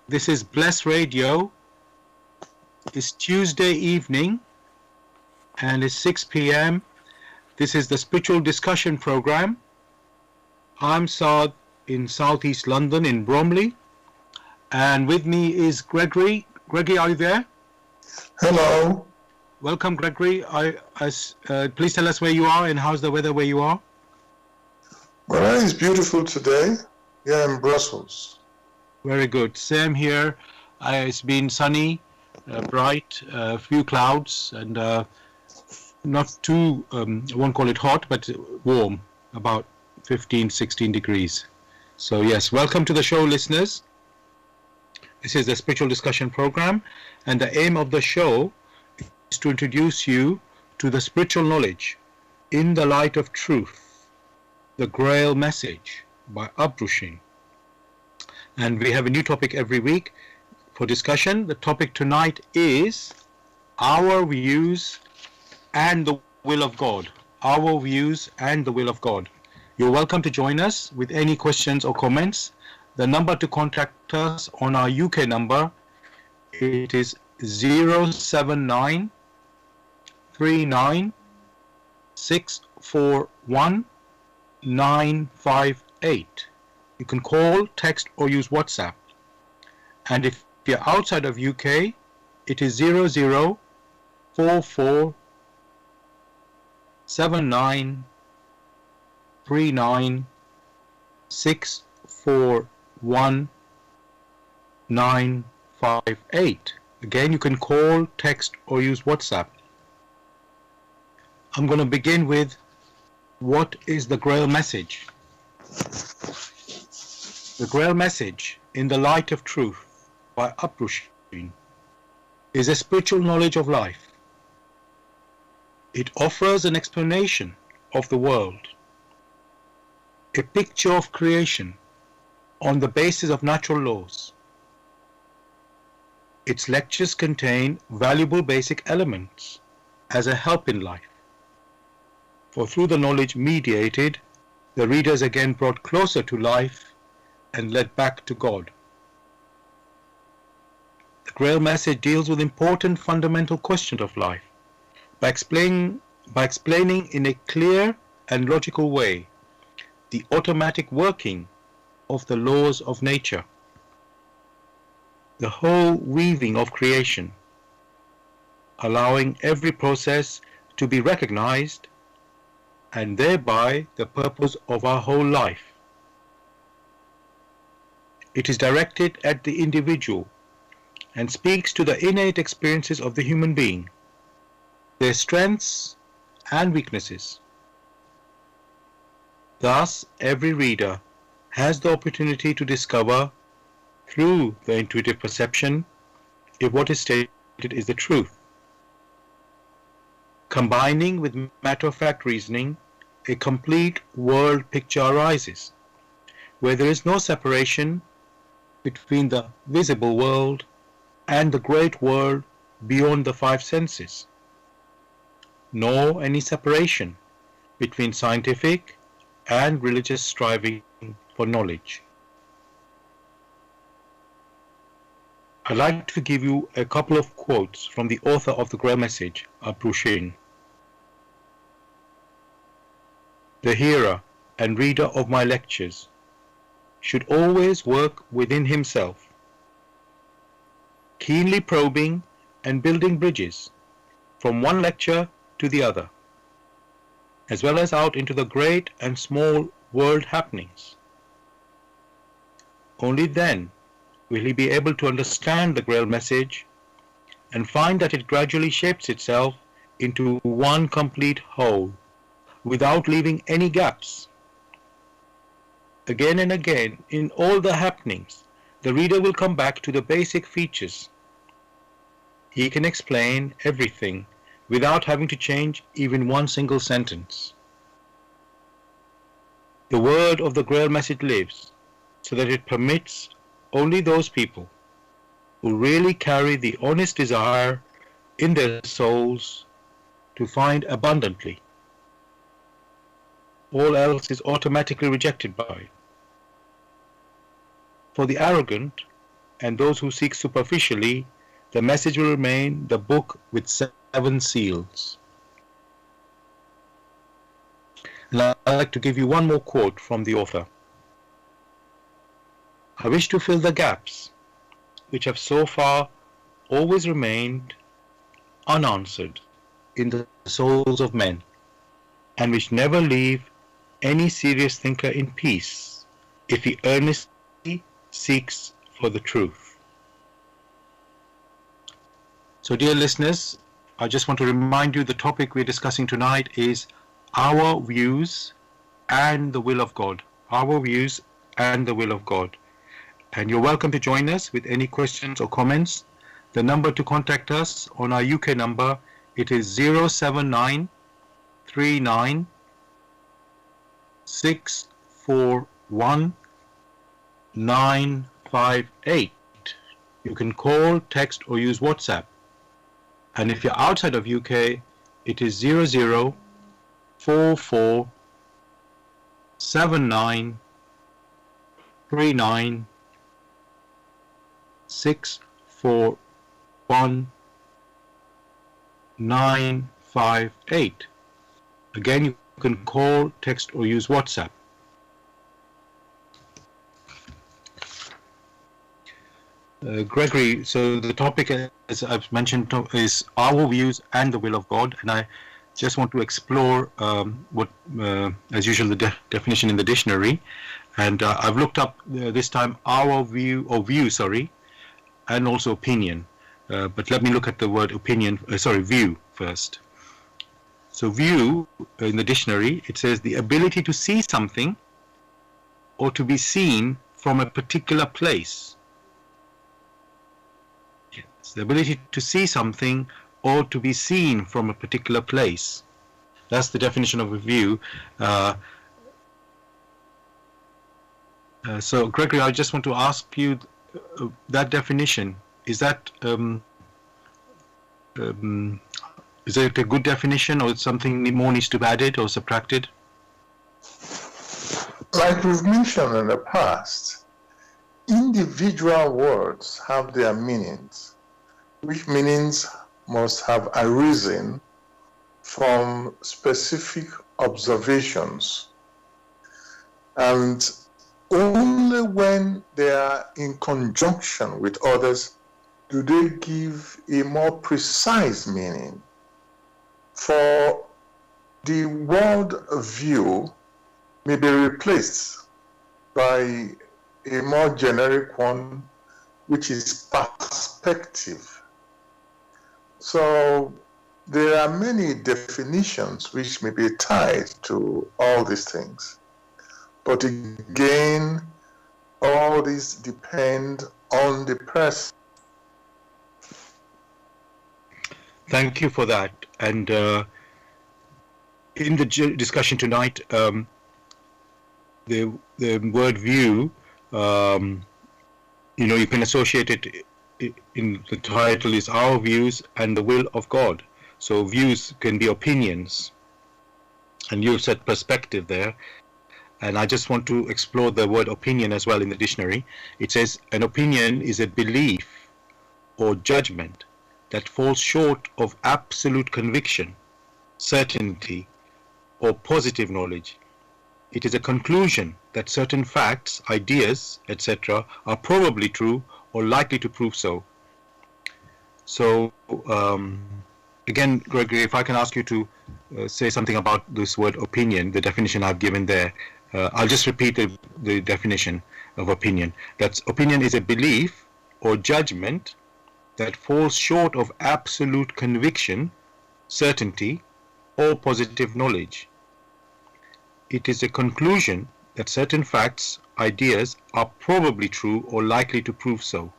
This is Bless Radio. It's Tuesday evening and it's 6 p.m. This is the Spiritual Discussion Program. I'm Saad in Southeast London in Bromley, and with me is Gregory. Gregory, are you there? Hello. Welcome, Gregory. Please tell us where you are and how's the weather where you are? Well, it's beautiful today. Yeah, in Brussels. Very good. Same here. It's been sunny, bright, a few clouds, and not too, I won't call it hot, but warm, about 15, 16 degrees. So yes, welcome to the show, listeners. This is the Spiritual Discussion Program, and the aim of the show is to introduce you to the spiritual knowledge in the light of truth, the Grail Message by Abdushin. And we have a new topic every week for discussion. The topic tonight is our views and the will of God. Our views and the will of God. You're welcome to join us with any questions or comments. The number to contact us on our UK number, it is 079 39 641 958. You can call, text or use WhatsApp. And if you're outside of UK, it is 0044 79 39 641 958. Again, you can call, text or use WhatsApp. I'm going to begin with what is the Grail Message? The Grail Message in the Light of Truth by Abdushin is a spiritual knowledge of life. It offers an explanation of the world, a picture of creation on the basis of natural laws. Its lectures contain valuable basic elements as a help in life. For through the knowledge mediated, the reader is again brought closer to life and led back to God. The Grail Message deals with important fundamental questions of life by explaining in a clear and logical way the automatic working of the laws of nature, the whole weaving of creation, allowing every process to be recognized, and thereby the purpose of our whole life. It is directed at the individual and speaks to the innate experiences of the human being, their strengths and weaknesses. Thus, every reader has the opportunity to discover through the intuitive perception if what is stated is the truth. Combining with matter-of-fact reasoning, a complete world picture arises, where there is no separation between the visible world and the great world beyond the five senses, nor any separation between scientific and religious striving for knowledge. I'd like to give you a couple of quotes from the author of the Grail Message, Abdushin. The hearer and reader of my lectures should always work within himself, keenly probing and building bridges from one lecture to the other, as well as out into the great and small world happenings. Only then will he be able to understand the Grail Message and find that it gradually shapes itself into one complete whole, without leaving any gaps. Again and again, in all the happenings, the reader will come back to the basic features. He can explain everything without having to change even one single sentence. The word of the Grail Message lives, so that it permits only those people who really carry the honest desire in their souls to find abundantly. All else is automatically rejected by it. For the arrogant and those who seek superficially, the message will remain the book with 7 seals. And I'd like to give you one more quote from the author. I wish to fill the gaps which have so far always remained unanswered in the souls of men, and which never leave any serious thinker in peace if he earnestly seeks for the truth. So, dear listeners, I just want to remind you the topic we're discussing tonight is our views and the will of God. Our views and the will of God. And you're welcome to join us with any questions or comments. The number to contact us on our UK number, it is 079 39 641 958. You can call, text or use WhatsApp. And if you're outside of UK, it is 00 44 79 39 641 958. Again, you can call, text or use WhatsApp. Gregory, so the topic, as I've mentioned, is our views and the will of God, and I just want to explore what, as usual, the definition in the dictionary, and I've looked up this time our view, or view, sorry, and also opinion. But let me look at the word opinion, view first. So view, in the dictionary, it says the ability to see something or to be seen from a particular place. Yes, the ability to see something or to be seen from a particular place. That's the definition of a view. So Gregory, I just want to ask you that definition. Is that is it a good definition, or something more needs to be added or subtracted? Like we've mentioned in the past, individual words have their meanings, which meanings must have arisen from specific observations. And only when they are in conjunction with others do they give a more precise meaning. For the word view may be replaced by a more generic one, which is perspective. So there are many definitions which may be tied to all these things. But again, all these depend on the person. Thank you for that. And in the discussion tonight, the word view, you can associate it in the title is our views and the will of God. So views can be opinions, and you've said perspective there. And I just want to explore the word opinion as well in the dictionary. It says an opinion is a belief or judgment that falls short of absolute conviction, certainty, or positive knowledge. It is a conclusion that certain facts, ideas, etc. are probably true or likely to prove so. So, again, Gregory, if I can ask you to say something about this word opinion, the definition I've given there. I'll just repeat the definition of opinion. That's opinion is a belief or judgment that falls short of absolute conviction, certainty, or positive knowledge. It is a conclusion that certain facts, ideas are probably true or likely to prove so.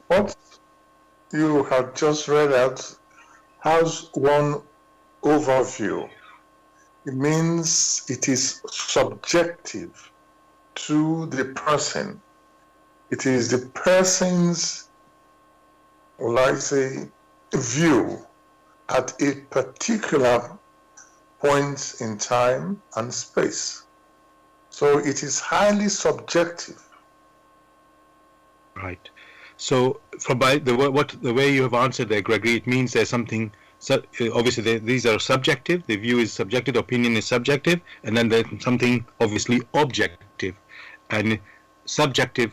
What you have just read out has one overview. It means it is subjective to the person. It is the person's, well, I say, view at a particular point in time and space. So it is highly subjective. Right. So, from by the way you have answered there, Gregory, it means there's something. So obviously, these are subjective. The view is subjective. The opinion is subjective, and then there's something obviously objective, and subjective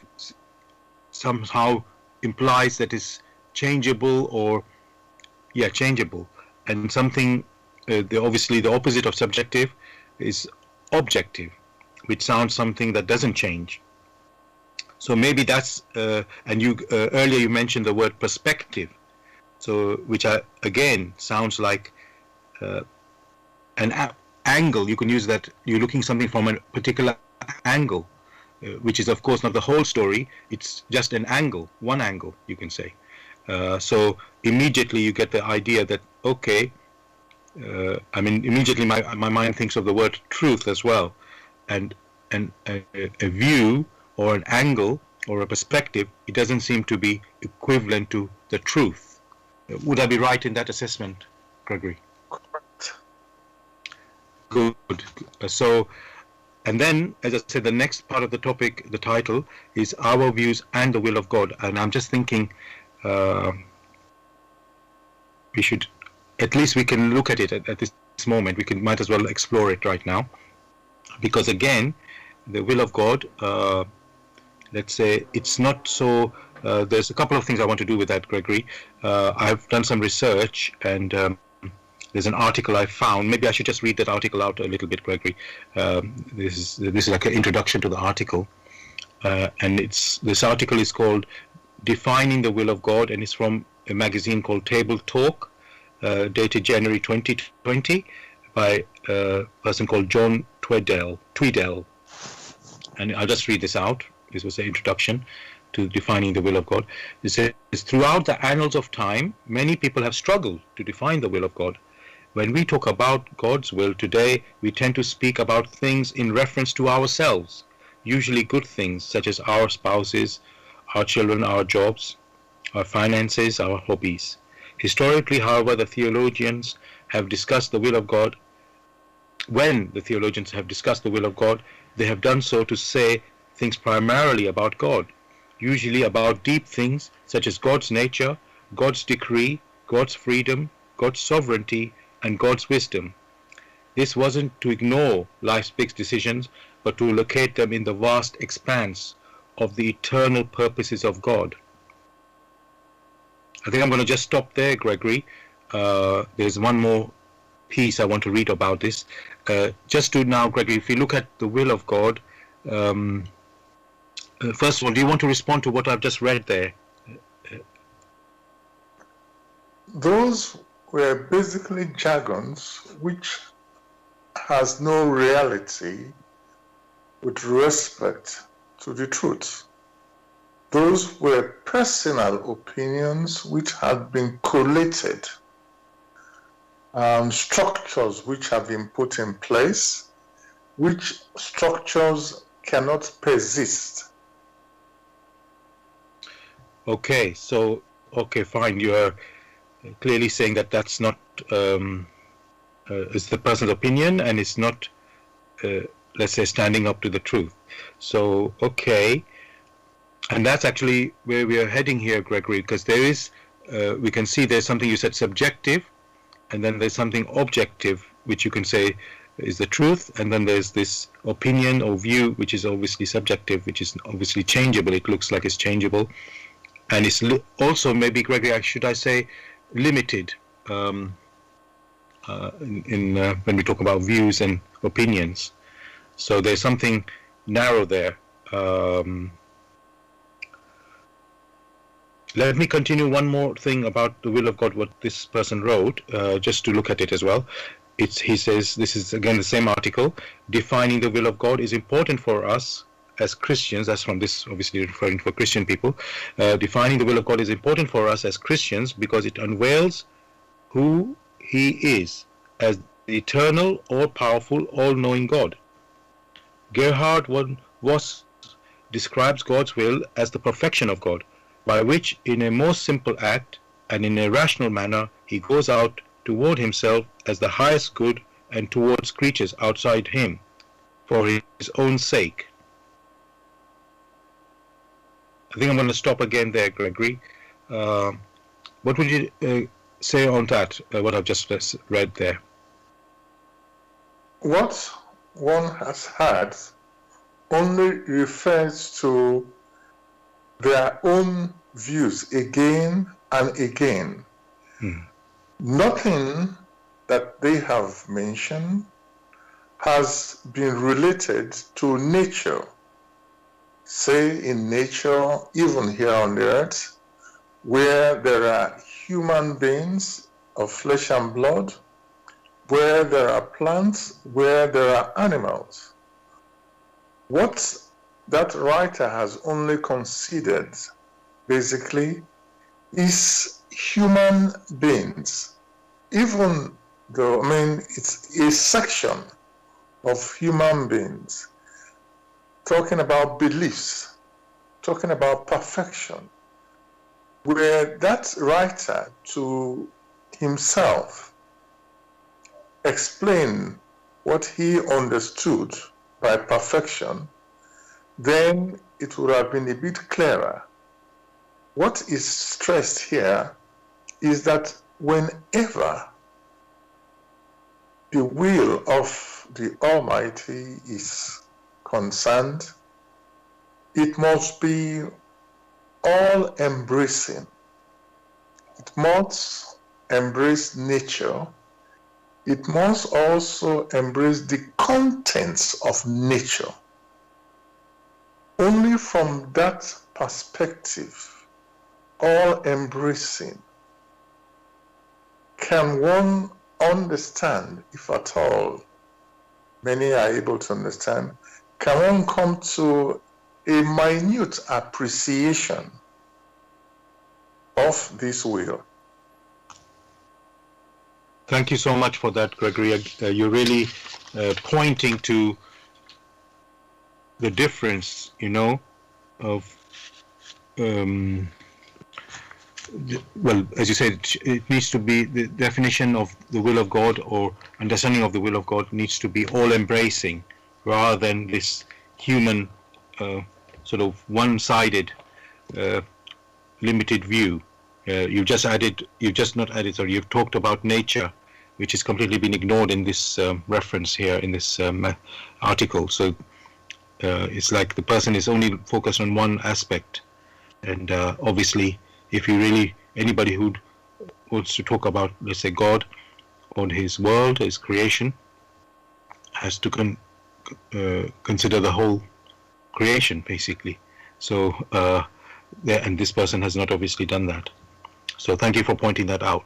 somehow implies that it's changeable or changeable, and something obviously the opposite of subjective is objective, which sounds something that doesn't change. So maybe that's and you earlier you mentioned the word perspective, so which again sounds like an angle. You can use that. You're looking something from a particular angle, which is of course not the whole story. It's just an angle, one angle, you can say. So immediately you get the idea that okay. Immediately my mind thinks of the word truth as well, and a view or an angle or a perspective, it doesn't seem to be equivalent to the truth. Would I be right in that assessment, Gregory? Correct. Good. So, and then, as I said, the next part of the topic, the title, is Our Views and the Will of God. And I'm just thinking we should, at least we can look at it at this moment. Might as well explore it right now. Because again, the will of God, let's say it's not so, there's a couple of things I want to do with that, Gregory. I've done some research, and there's an article I found. Maybe I should just read that article out a little bit, Gregory. This is like an introduction to the article. And this article is called Defining the Will of God, and it's from a magazine called Table Talk, dated January 2020, by a person called John Tweedale. And I'll just read this out. This was the introduction to Defining the Will of God. It says, throughout the annals of time, many people have struggled to define the will of God. When we talk about God's will today, we tend to speak about things in reference to ourselves, usually good things such as our spouses, our children, our jobs, our finances, our hobbies. Historically, however, the theologians have discussed the will of God. When the theologians have discussed the will of God, they have done so to say things primarily about God, usually about deep things such as God's nature, God's decree, God's freedom, God's sovereignty, and God's wisdom. This wasn't to ignore life's big decisions, but to locate them in the vast expanse of the eternal purposes of God. I think I'm going to just stop there, Gregory. There's one more piece I want to read about this. Just to now, Gregory, if you look at the will of God, first of all, do you want to respond to what I've just read there? Those were basically jargons which has no reality with respect to the truth. Those were personal opinions which had been collated, structures which have been put in place, which structures cannot persist. Okay, so, fine. You are clearly saying that that's not, it's the person's opinion, and it's not, let's say, standing up to the truth. So, okay. And that's actually where we are heading here, Gregory, because there is, we can see there's something you said subjective, and then there's something objective, which you can say is the truth, and then there's this opinion or view, which is obviously subjective, which is obviously changeable. It looks like it's changeable. And it's also, maybe, Gregory, should I say, limited when we talk about views and opinions. So there's something narrow there. Let me continue one more thing about the will of God, what this person wrote, just to look at it as well. He says, this is again the same article, defining the will of God is important for us as Christians. That's from this, obviously referring to Christian people. Defining the will of God is important for us as Christians because it unveils who He is as the eternal, all-powerful, all-knowing God. Gerhard von Voss describes God's will as the perfection of God, by which, in a most simple act and in a rational manner, He goes out toward Himself as the highest good and towards creatures outside Him. For own sake. I think I'm going to stop again there, Gregory. What would you say on that, what I've just read there? What one has had only refers to their own views again and again. Nothing that they have mentioned has been related to nature. Say in nature, even here on the earth, where there are human beings of flesh and blood, where there are plants, where there are animals. What that writer has only considered, basically, is human beings. Even though, it's a section of human beings, talking about beliefs, talking about perfection, where that writer to himself explained what he understood by perfection, then it would have been a bit clearer. What is stressed here is that whenever the will of the Almighty is concerned, it must be all-embracing. It must embrace nature. It must also embrace the contents of nature. Only from that perspective, all-embracing, can one understand, if at all many are able to understand, can one come to a minute appreciation of this will. Thank you so much for that, Gregory. You're really pointing to the difference, of well, as you said, it needs to be the definition of the will of God, or understanding of the will of God needs to be all-embracing, rather than this human sort of one-sided limited view. You've talked about nature, which has completely been ignored in this reference here in this article. So it's like the person is only focused on one aspect, and obviously, if you really, anybody who wants to talk about, let's say, God or his world, his creation, has to consider the whole creation, basically. So, and this person has not obviously done that. So thank you for pointing that out.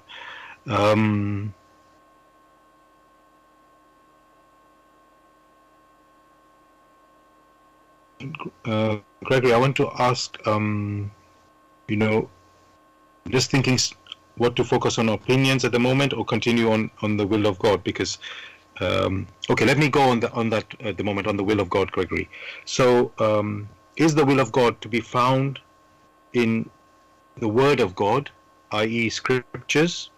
Gregory, I want to ask, just thinking what to focus on, opinions at the moment, or continue on the will of God, because okay, let me go on that at the moment, on the will of God, Gregory. So is the will of God to be found in the Word of God, i.e. scriptures?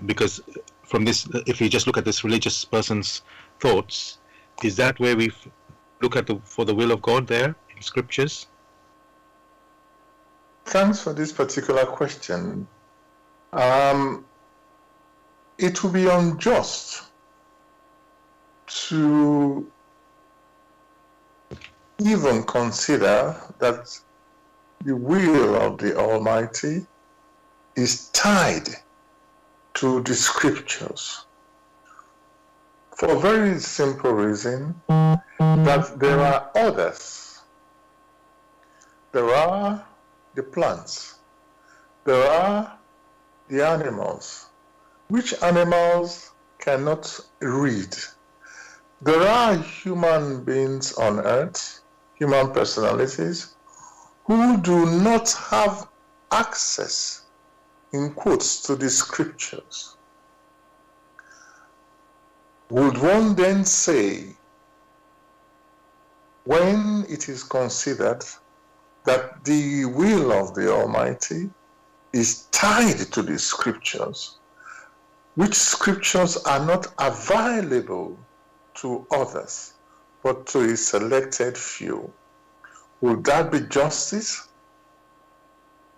Because from this, if you just look at this religious person's thoughts, is that where we look at for the will of God there in scriptures? Thanks for this particular question. It would be unjust to even consider that the will of the Almighty is tied to the scriptures, for a very simple reason that there are others. There are the plants, there are the animals. Which animals cannot read? There are human beings on earth, human personalities, who do not have access, in quotes, to the scriptures. Would one then say, when it is considered that the will of the Almighty is tied to the scriptures, which scriptures are not available to others, but to a selected few. Would that be justice?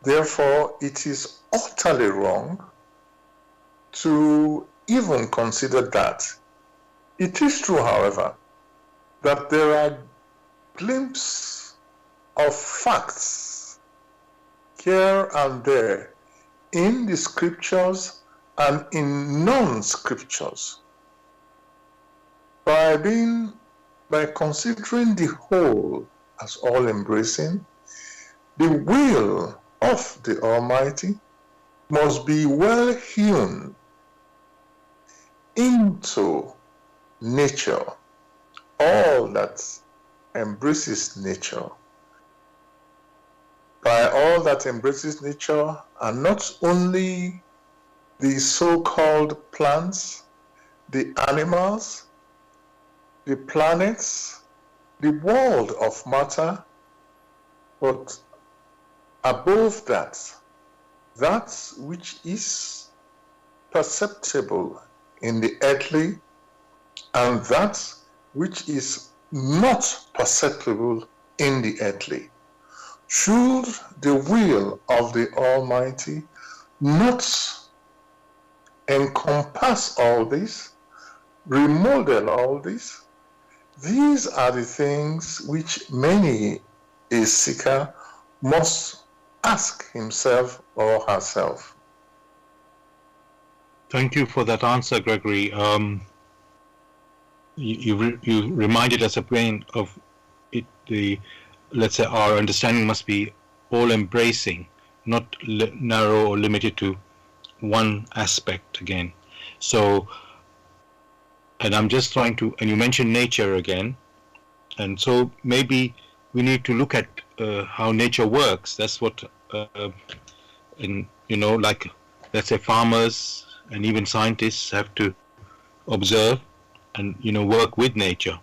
Therefore, it is utterly wrong to even consider that. It is true, however, that there are glimpses of facts here and there in the scriptures and in non-scriptures. By considering the whole as all-embracing, the will of the Almighty must be well hewn into nature, all that embraces nature. By all that embraces nature, and not only the so-called plants, the animals, the planets, the world of matter, but above that, that which is perceptible in the earthly and that which is not perceptible in the earthly. Should the will of the Almighty not encompass all this, remodel all this? These are the things which many a seeker must ask himself or herself. Thank you for that answer, Gregory. You reminded us again of it. Let's say our understanding must be all-embracing, not narrow or limited to one aspect again. So, and I'm just trying to, and you mentioned nature again, and so maybe we need to look at how nature works. That's what, and like let's say farmers and even scientists have to observe and work with nature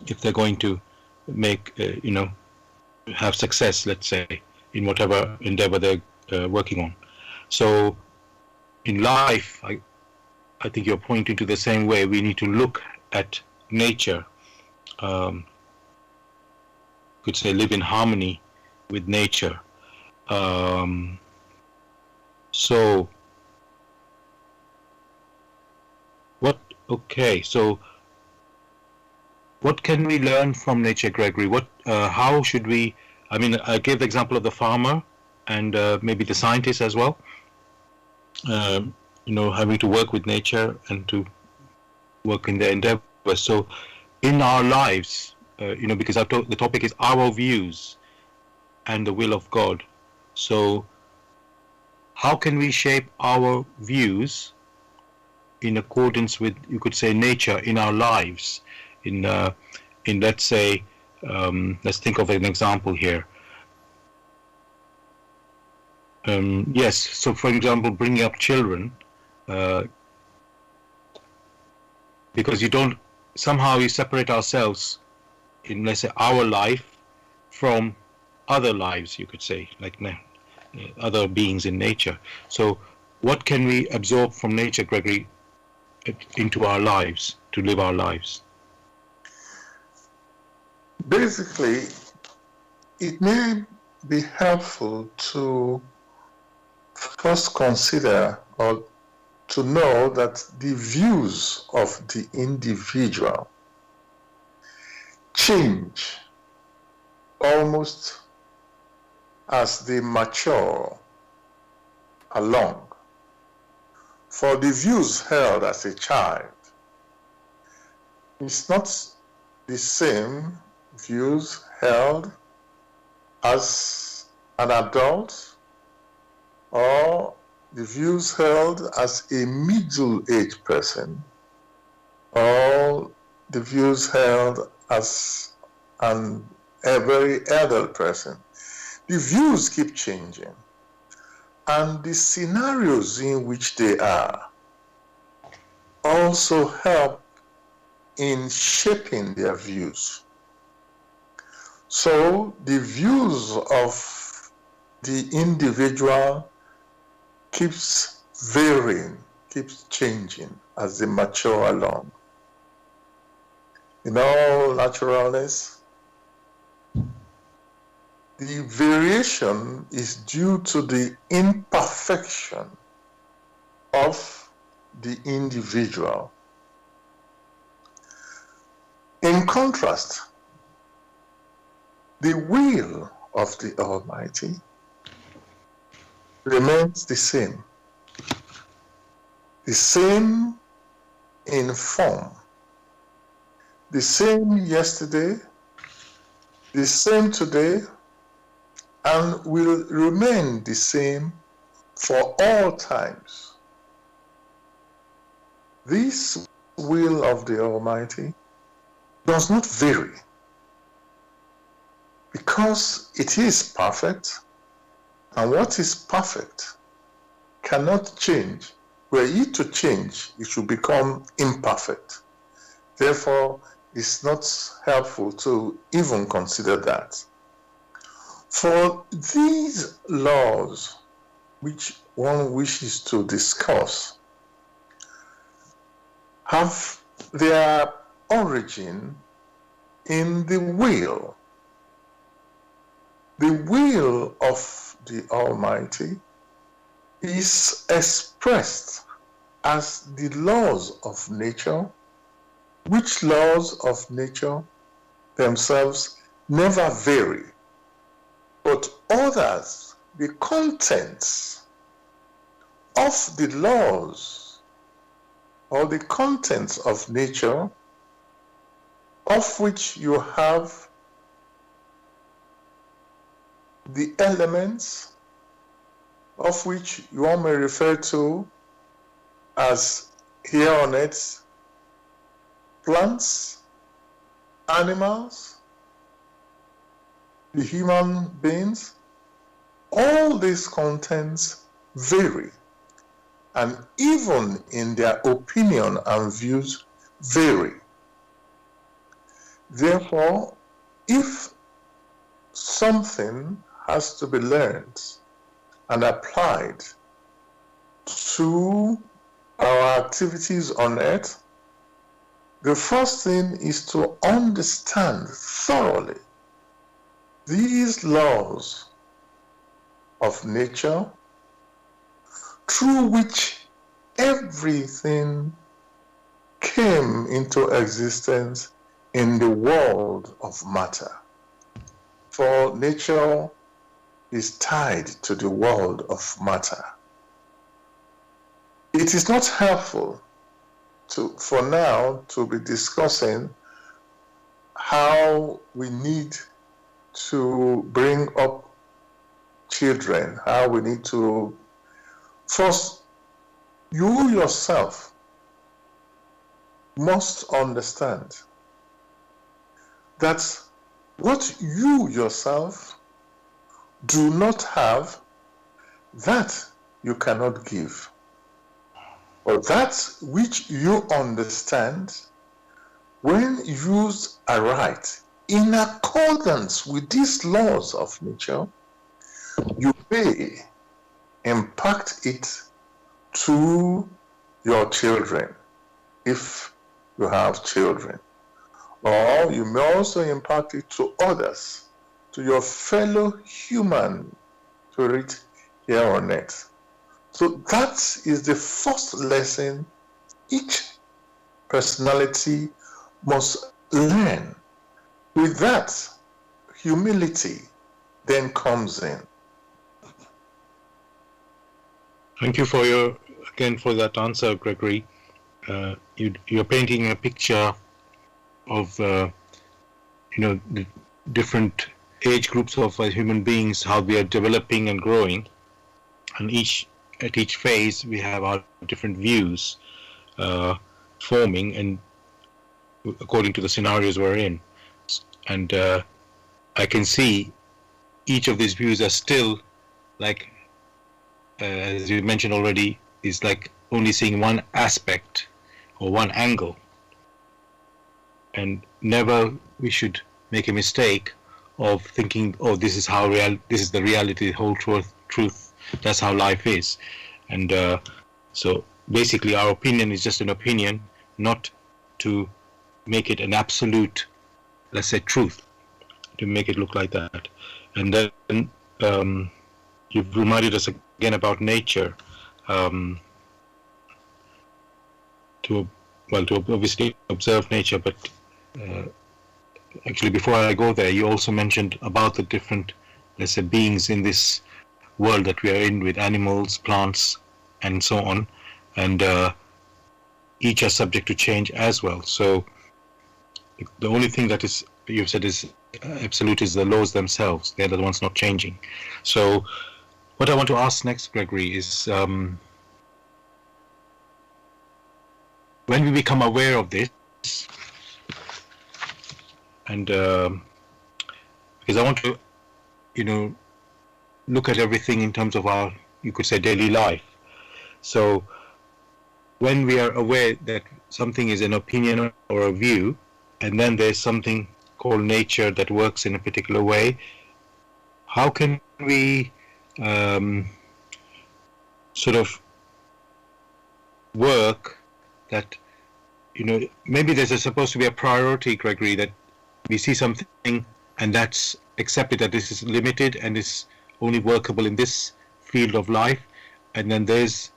if they're going to make have success, let's say, in whatever endeavor they're working on. So in life, I think you're pointing to the same way. We need to look at nature, could say live in harmony with nature. So what can we learn from nature, Gregory? How should we, I gave the example of the farmer and maybe the scientist as well, having to work with nature and to work in their endeavor. So in our lives, because the topic is our views and the will of God. So how can we shape our views in accordance with, you could say, nature in our lives? In let's say, let's think of an example here. Yes, so for example, bringing up children, because somehow you separate ourselves in, let's say, our life from other lives, you could say, like other beings in nature. So what can we absorb from nature, Gregory, into our lives, to live our lives? Basically, it may be helpful to first consider or to know that the views of the individual change almost as they mature along. For the views held as a child, it's not the same views held as an adult or the views held as a middle-aged person or the views held as a very elderly person. The views keep changing, and the scenarios in which they are also help in shaping their views. So the views of the individual keeps varying, keeps changing as they mature along. in all naturalness, the variation is due to the imperfection of the individual. In contrast, the will of the Almighty remains the same in form, the same yesterday, the same today, and will remain the same for all times. This will of the Almighty does not vary because it is perfect, and what is perfect cannot change. Were it to change, it should become imperfect. Therefore, it's not helpful to even consider that. For these laws which one wishes to discuss have their origin in the will. The will of the Almighty is expressed as the laws of nature, which laws of nature themselves never vary, but others, the contents of the laws or the contents of nature, of which you have the elements, of which one may refer to as here on earth plants, animals, the human beings. All these contents vary, and even in their opinion and views vary. Therefore, if something has to be learned and applied to our activities on earth, the first thing is to understand thoroughly these laws of nature through which everything came into existence in the world of matter. For nature is tied to the world of matter. It is not helpful for now to be discussing how we need to bring up children, how we need to. First, you yourself must understand that what you yourself do not have, that you cannot give. Or that which you understand, when used aright, in accordance with these laws of nature, you may impact it to your children, if you have children. Or you may also impact it to others, to your fellow human spirit here on earth. So that is the first lesson each personality must learn. With that, humility then comes in. Thank you for for that answer, Gregory. You're painting a picture of the different age groups of human beings, how we are developing and growing, and at each phase we have our different views forming, and according to the scenarios we're in. And I can see each of these views are still like, as you mentioned already, is like only seeing one aspect or one angle, and never we should make a mistake of thinking, oh, this is the reality, the whole truth, that's how life is. And so basically our opinion is just an opinion, not to make it an absolute, let's say, truth, to make it look like that. And then you've reminded us again about nature, to obviously observe nature, but actually before I go there, you also mentioned about the different, let's say, beings in this world that we are in, with animals, plants, and so on, and each are subject to change as well. So the only thing that is, you've said, is absolute is the laws themselves. They're the ones not changing. So what I want to ask next, Gregory, is when we become aware of this, and because I want to, look at everything in terms of our, you could say, daily life. So when we are aware that something is an opinion or a view, and then there's something called nature that works in a particular way, how can we sort of work that, maybe there's supposed to be a priority, Gregory, that we see something and that's accepted, that this is limited and is only workable in this field of life, and then there's,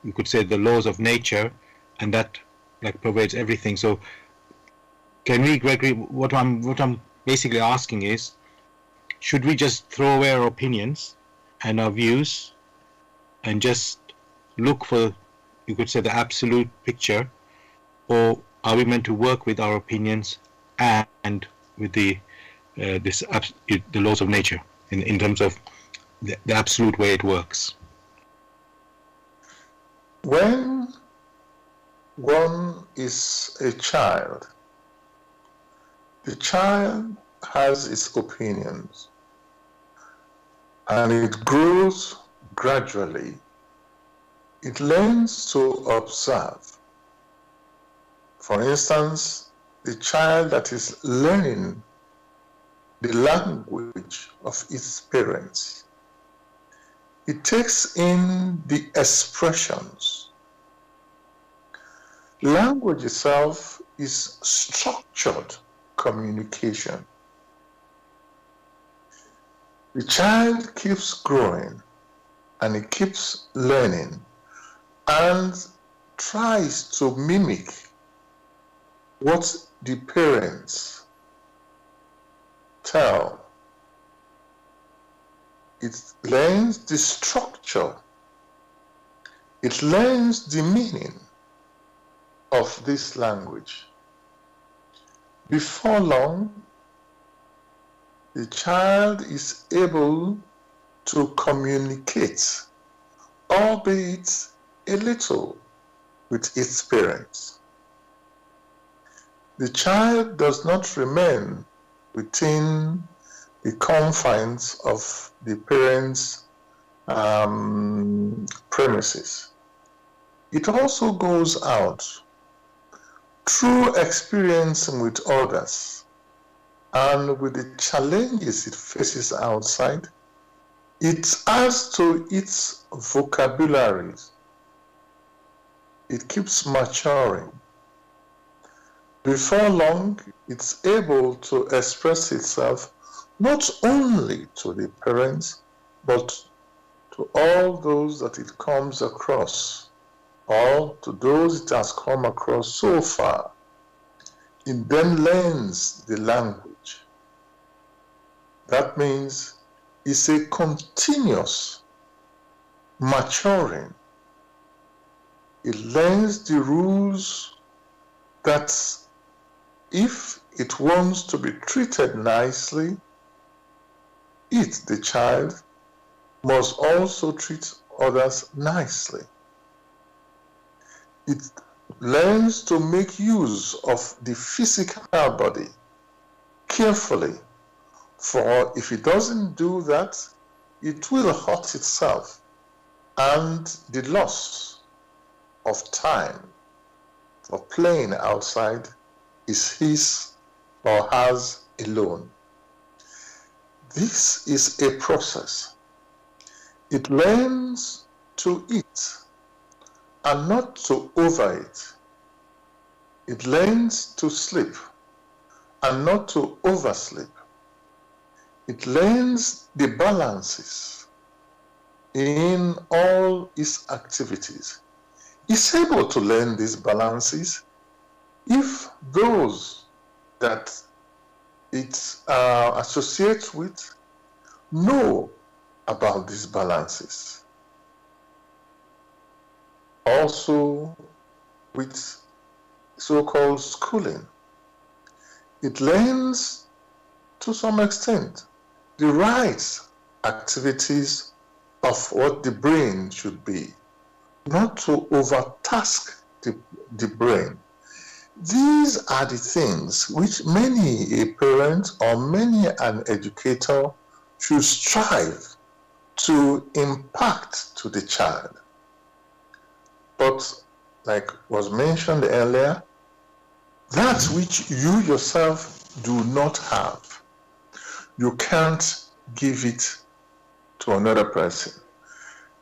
you could say, the laws of nature, and that like pervades everything. So can we, Gregory, what I'm basically asking is, should we just throw away our opinions and our views and just look for, you could say, the absolute picture, or are we meant to work with our opinions and with the laws of nature in terms of the absolute way it works? When one is a child, the child has its opinions, and it grows gradually. It learns to observe. For instance, the child that is learning the language of its parents, it takes in the expressions. Language itself is structured communication. The child keeps growing and it keeps learning and tries to mimic what the parents tell. It learns the structure. It learns the meaning of this language. Before long, the child is able to communicate, albeit a little, with its parents. The child does not remain within the confines of the parents' premises. It also goes out through experiencing with others and with the challenges it faces outside. It adds to its vocabularies. It keeps maturing. Before long, it's able to express itself not only to the parents, but to all those that it comes across, or to those it has come across so far. It then learns the language. That means it's a continuous maturing. It learns the rules that if it wants to be treated nicely, it, the child, must also treat others nicely. It learns to make use of the physical body carefully, for if it doesn't do that, it will hurt itself, and the loss of time for playing outside is his or hers alone. This is a process. It learns to eat and not to overeat. It learns to sleep and not to oversleep. It learns the balances in all its activities. It's able to learn these balances if those that it associates with know about these balances. Also, with so-called schooling, it learns to some extent the right activities of what the brain should be, not to overtask the brain. These are the things which many a parent or many an educator should strive to impact to the child. But like was mentioned earlier, that which you yourself do not have, you can't give it to another person.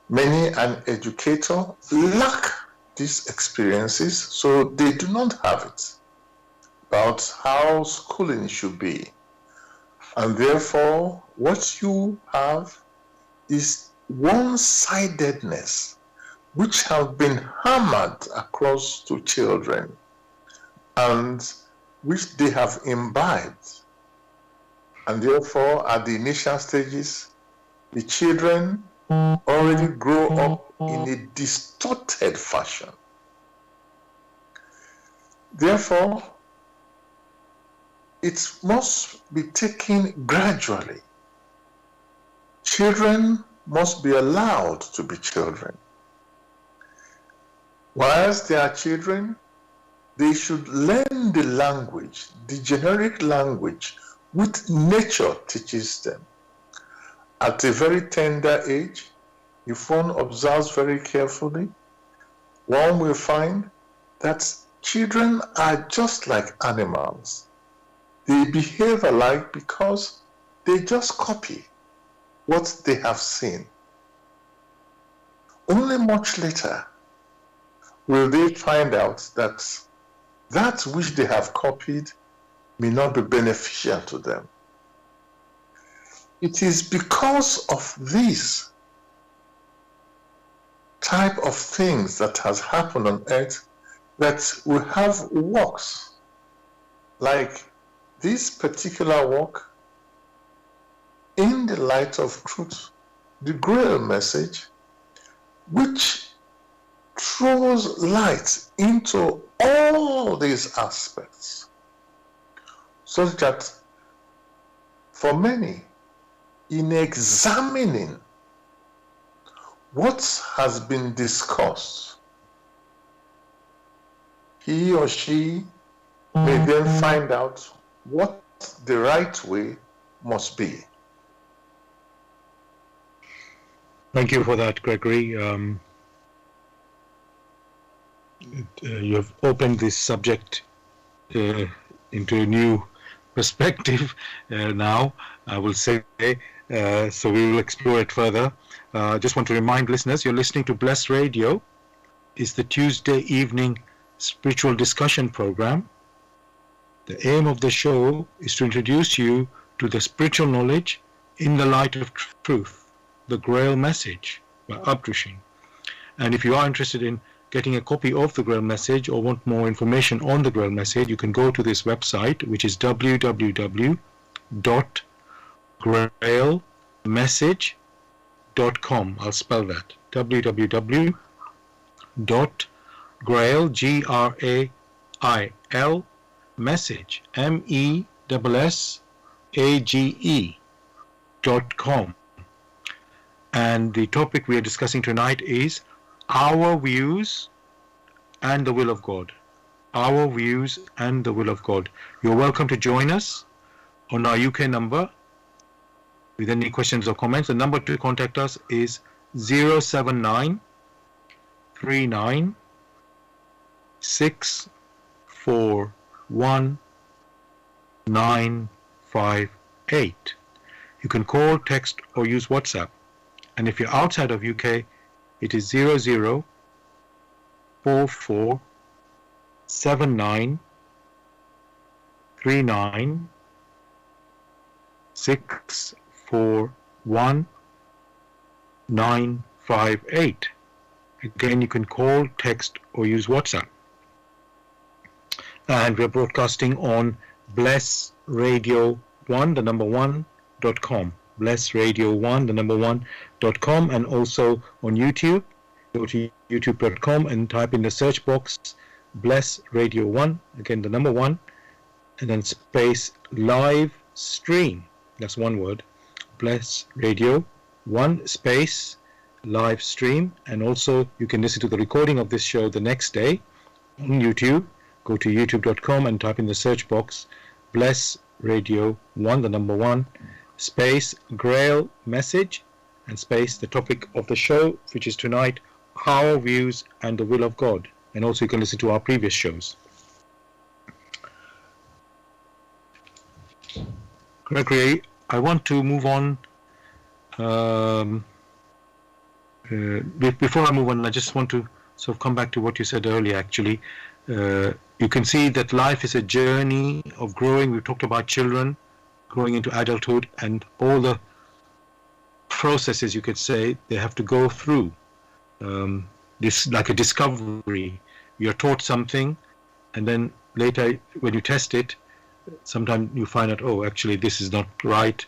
Many an educator lack these experiences, so they do not have it about how schooling should be. And therefore, what you have is one-sidedness, which have been hammered across to children and which they have imbibed. And therefore, at the initial stages, the children already grow up in a distorted fashion. Therefore, it must be taken gradually. Children must be allowed to be children. Whilst they are children, they should learn the language, the generic language, which nature teaches them. At a very tender age, if one observes very carefully, one will find that children are just like animals. They behave alike because they just copy what they have seen. Only much later will they find out that that which they have copied may not be beneficial to them. It is because of this type of things that has happened on earth that we have works like this particular work, In the Light of Truth, the Grail Message, which throws light into all these aspects, such that for many, in examining what has been discussed, he or she may then find out what the right way must be. Thank you for that, Gregory. You have opened this subject into a new perspective now, I will say, so we will explore it further. Just want to remind listeners, you're listening to Blessed Radio. It's the Tuesday evening spiritual discussion program. The aim of the show is to introduce you to the spiritual knowledge in the light of truth, the Grail Message by Abdushin. And if you are interested in getting a copy of the Grail Message or want more information on the Grail Message, you can go to this website, which is www.grailmessage.com. I'll spell that. www.grail, G-R-A-I-L, message, MEZNBSAGE.com. And the topic we are discussing tonight is our views and the will of God. Our views and the will of God. You're welcome to join us on our UK number with any questions or comments. The number to contact us is 079 39 641 958. You can call, text, or use WhatsApp. And if you're outside of UK, it is 0044 7939 641 958. Again, you can call, text, or use WhatsApp. And we're broadcasting on Bless Radio 1, the number 1.com. Bless Radio 1, the number 1.com, and also on YouTube. Go to youtube.com and type in the search box Bless Radio 1, again the number 1, and then space live stream. That's one word. Bless Radio 1 space live stream. And also you can listen to the recording of this show the next day on YouTube. Go to youtube.com and type in the search box Bless Radio 1, the number 1, space Grail Message, and space the topic of the show, which is tonight, Our Views and the Will of God. And also you can listen to our previous shows. Gregory, I want to move on. Before I move on, I just want to sort of come back to what you said earlier, actually. You can see that life is a journey of growing. We talked about children growing into adulthood and all the processes, you could say, they have to go through. This like a discovery. You're taught something, and then later when you test it, sometimes you find out, oh, actually this is not right,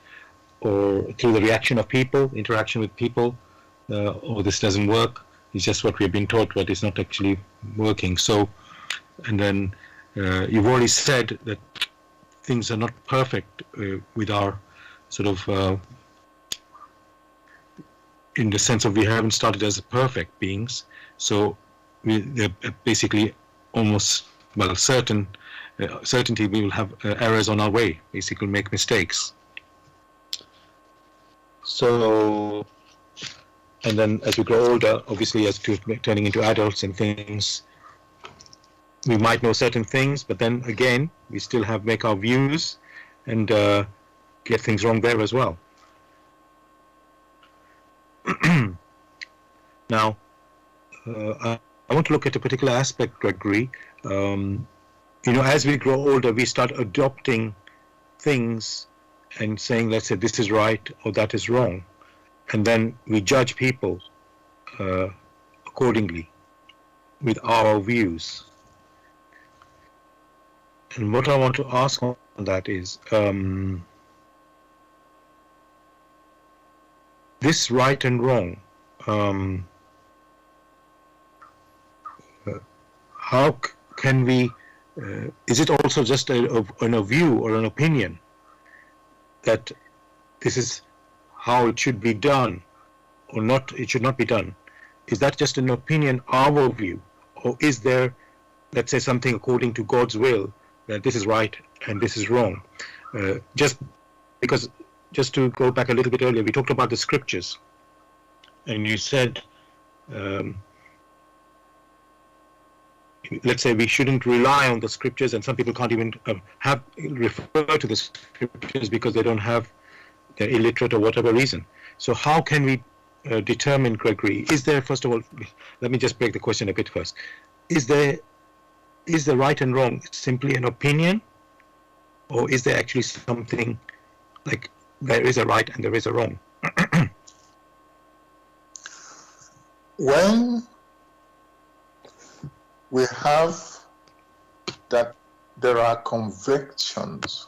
or through the reaction of people, interaction with people, oh, this doesn't work. It's just what we've been taught, but it's not actually working. So, and then you've already said that things are not perfect with our sort of, in the sense of we haven't started as perfect beings. So they're basically almost, well, certainty we will have errors on our way, basically make mistakes. So, and then as we grow older, obviously as to turning into adults and things, we might know certain things, but then again, we still make our views and get things wrong there as well. Now, I want to look at a particular aspect, Gregory. As we grow older, we start adopting things and saying, let's say, this is right or that is wrong. And then we judge people accordingly with our views. And what I want to ask on that is, this right and wrong, how can we, is it also just a view or an opinion that this is how it should be done or not, it should not be done? Is that just an opinion, our view, or is there, let's say, something according to God's will, that this is right and this is wrong? Just to go back a little bit earlier, we talked about the scriptures, and you said, let's say we shouldn't rely on the scriptures, and some people can't even refer to the scriptures because they don't have, they're illiterate or whatever reason. So how can we determine, Gregory, is there, first of all, let me just break the question a bit first. Is the right and wrong simply an opinion, or is there actually something like there is a right and there is a wrong? When we have that there are convictions,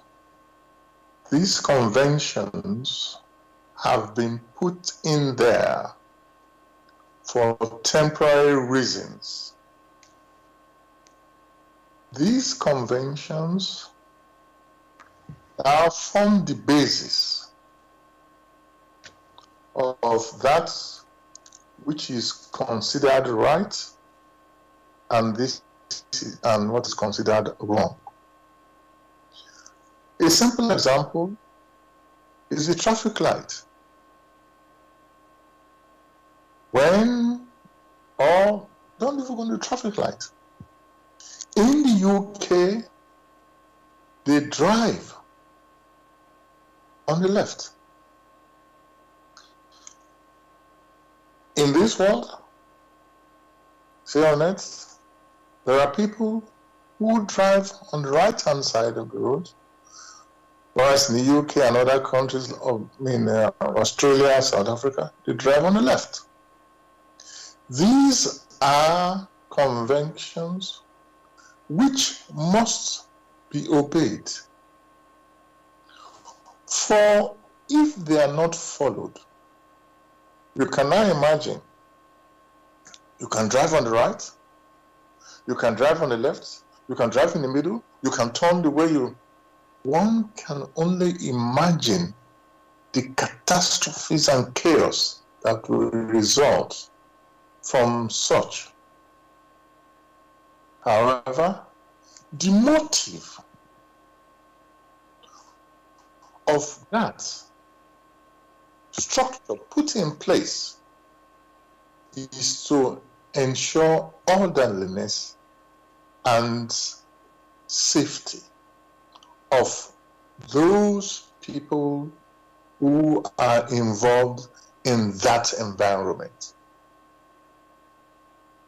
these conventions have been put in there for temporary reasons. These conventions now form the basis of that which is considered right and what is considered wrong. A simple example is the traffic light. Don't even go to the traffic light. In the UK, they drive on the left. In this world, say on earth, there are people who drive on the right-hand side of the road, whereas in the UK and other countries, Australia, South Africa, they drive on the left. These are conventions which must be obeyed. For if they are not followed, you can now imagine, you can drive on the right, you can drive on the left, you can drive in the middle, you can turn the way you... One can only imagine the catastrophes and chaos that will result from such. However, the motive of that structure put in place is to ensure orderliness and safety of those people who are involved in that environment.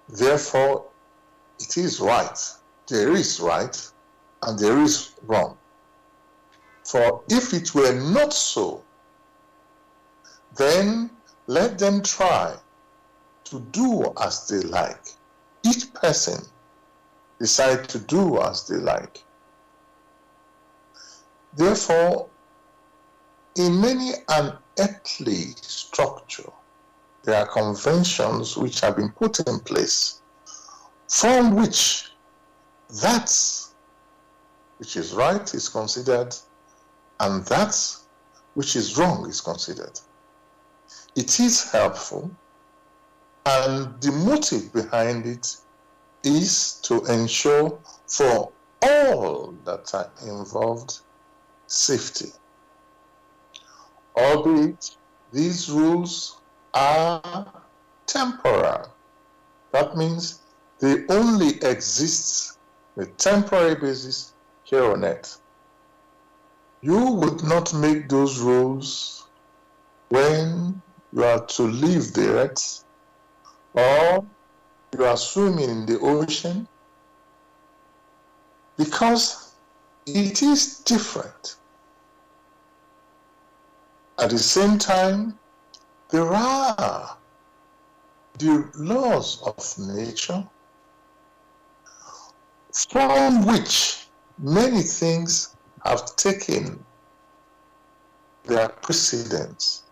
Therefore, it is right. There is right and there is wrong. For if it were not so, then let them try to do as they like. Each person decide to do as they like. Therefore, in many an earthly structure, there are conventions which have been put in place from which that which is right is considered and that which is wrong is considered. It is helpful, and the motive behind it is to ensure for all that are involved safety. Albeit these rules are temporal. That means they only exist on a temporary basis here on earth. You would not make those rules when you are to leave the earth or you are swimming in the ocean, because it is different. At the same time, there are the laws of nature from which many things have taken their precedence.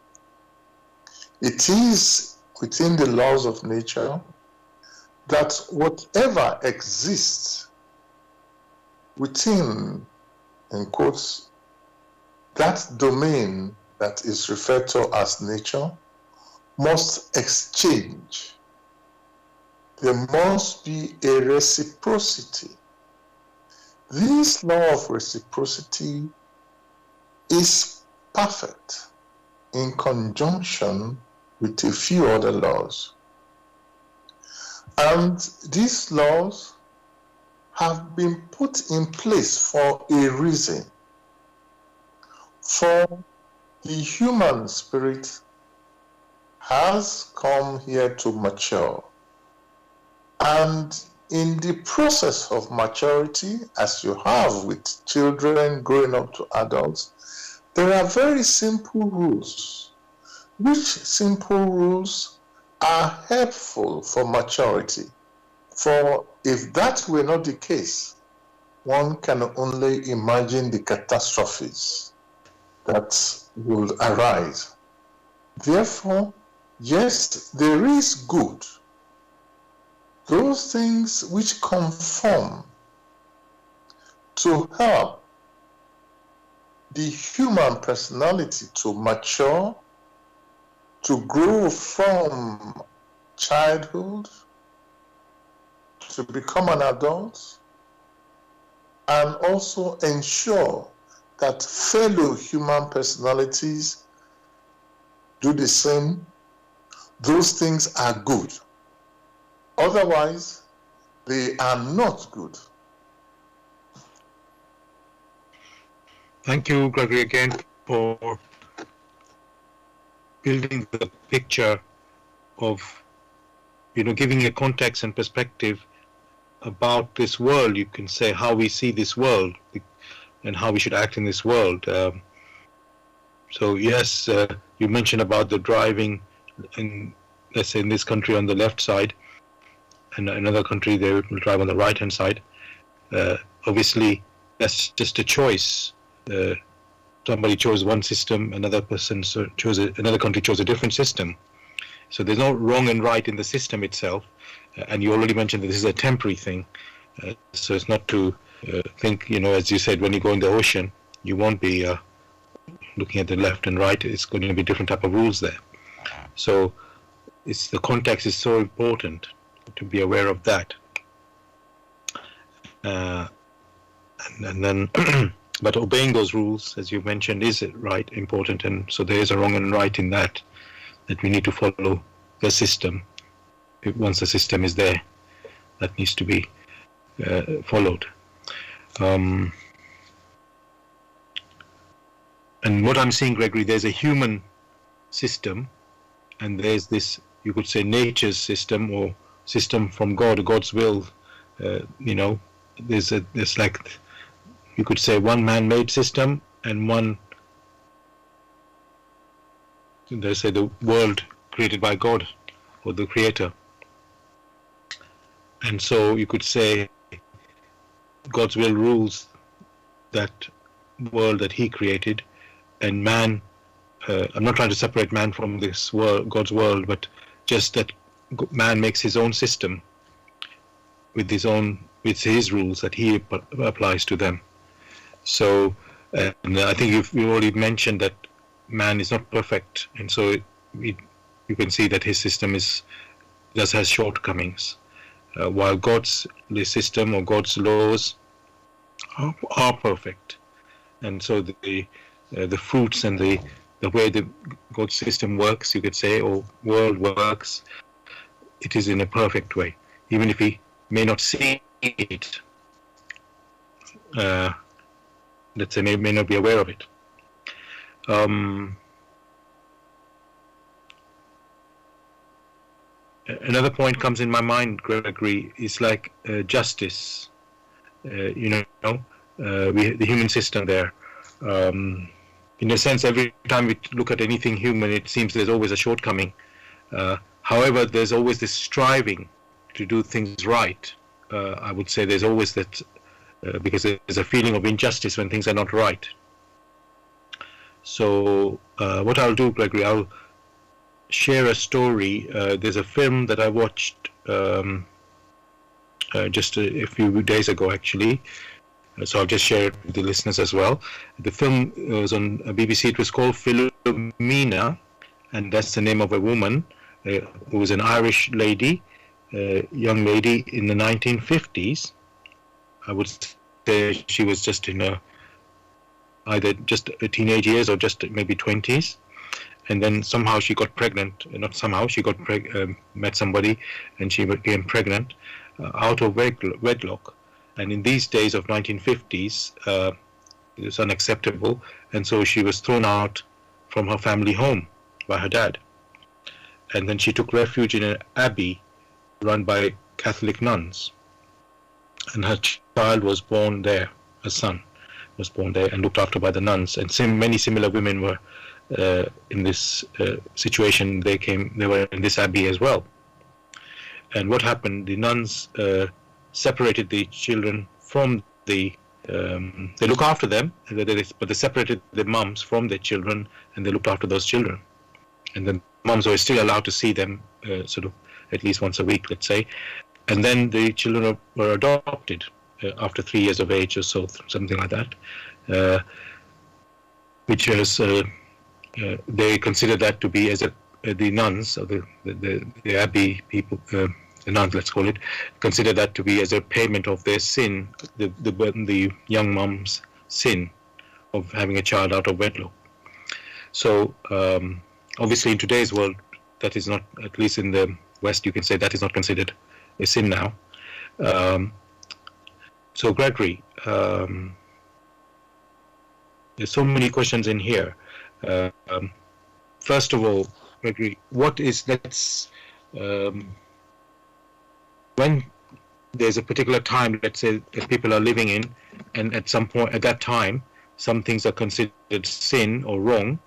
It is within the laws of nature that whatever exists within, in quotes, that domain that is referred to as nature must exchange. There must be a reciprocity. This law of reciprocity is perfect in conjunction with a few other laws. And these laws have been put in place for a reason. For the human spirit has come here to mature. And in the process of maturity, as you have with children growing up to adults, there are very simple rules. Which simple rules are helpful for maturity? For if that were not the case, one can only imagine the catastrophes that will arise. Therefore, yes, there is good. Those things which conform to help the human personality to mature, to grow from childhood, to become an adult, and also ensure that fellow human personalities do the same. Those things are good. Otherwise, they are not good. Thank you, Gregory, again for building the picture of, giving a context and perspective about this world, you can say, how we see this world and how we should act in this world. So yes, you mentioned about the driving, in, let's say in this country on the left side, and another country they will drive on the right hand side. Obviously, that's just a choice. Somebody chose one system, another person chose another country chose a different system. So there's no wrong and right in the system itself. And you already mentioned that this is a temporary thing. So it's not to think, as you said, when you go in the ocean, you won't be looking at the left and right. It's going to be different type of rules there. So the context is so important to be aware of that. And then, but obeying those rules, as you mentioned, is right, important. And so there is a wrong and right in that we need to follow the system. Once the system is there, that needs to be followed. And what I'm seeing, Gregory, there's a human system, and there's this, you could say, nature's system or system from God, God's will. There's like, you could say, one man-made system and one, they say, the world created by God or the Creator. And so you could say God's will rules that world that He created, and man, I'm not trying to separate man from this world, God's world, but just that man makes his own system with his rules that he applies to them. So, and I think you already mentioned that man is not perfect, and so you can see that his system does has shortcomings, while God's system or God's laws are perfect. And so the fruits and the way the God's system works, you could say, or world works, it is in a perfect way, even if we may not see it. Let's say may not be aware of it. Another point comes in my mind, Gregory, is like justice. The human system there. In a sense, every time we look at anything human, it seems there's always a shortcoming. However, there's always this striving to do things right. I would say there's always that, because there's a feeling of injustice when things are not right. So what I'll do, Gregory, I'll share a story. There's a film that I watched just a few days ago, actually. So I'll just share it with the listeners as well. The film was on BBC. It was called Philomena, and that's the name of a woman who was an Irish lady, young lady in the 1950s. I would say she was just in either just teenage years or just maybe 20s. And then somehow she got pregnant. Not somehow, she got met somebody, and she became pregnant out of wedlock. And in these days of 1950s, it was unacceptable. And so she was thrown out from her family home by her dad. And then she took refuge in an abbey run by Catholic nuns. And her child was born there, her son was born there and looked after by the nuns. And many similar women were in this situation. They were in this abbey as well. And what happened, the nuns separated the children from they look after them, but they separated the mums from their children, and they looked after those children. And then mums were still allowed to see them sort of at least once a week, let's say. And then the children were adopted after 3 years of age or so, something like that, which is they consider that to be as the nuns or the abbey people, the nuns, let's call it, consider that to be as a payment of their sin, the young mum's sin of having a child out of wedlock. So obviously in today's world, that is not, at least in the West, you can say that is not considered a sin now. So Gregory, there's so many questions in here. First of all, Gregory, what is, when there's a particular time, let's say, that people are living in, and at some point at that time, some things are considered sin or wrong,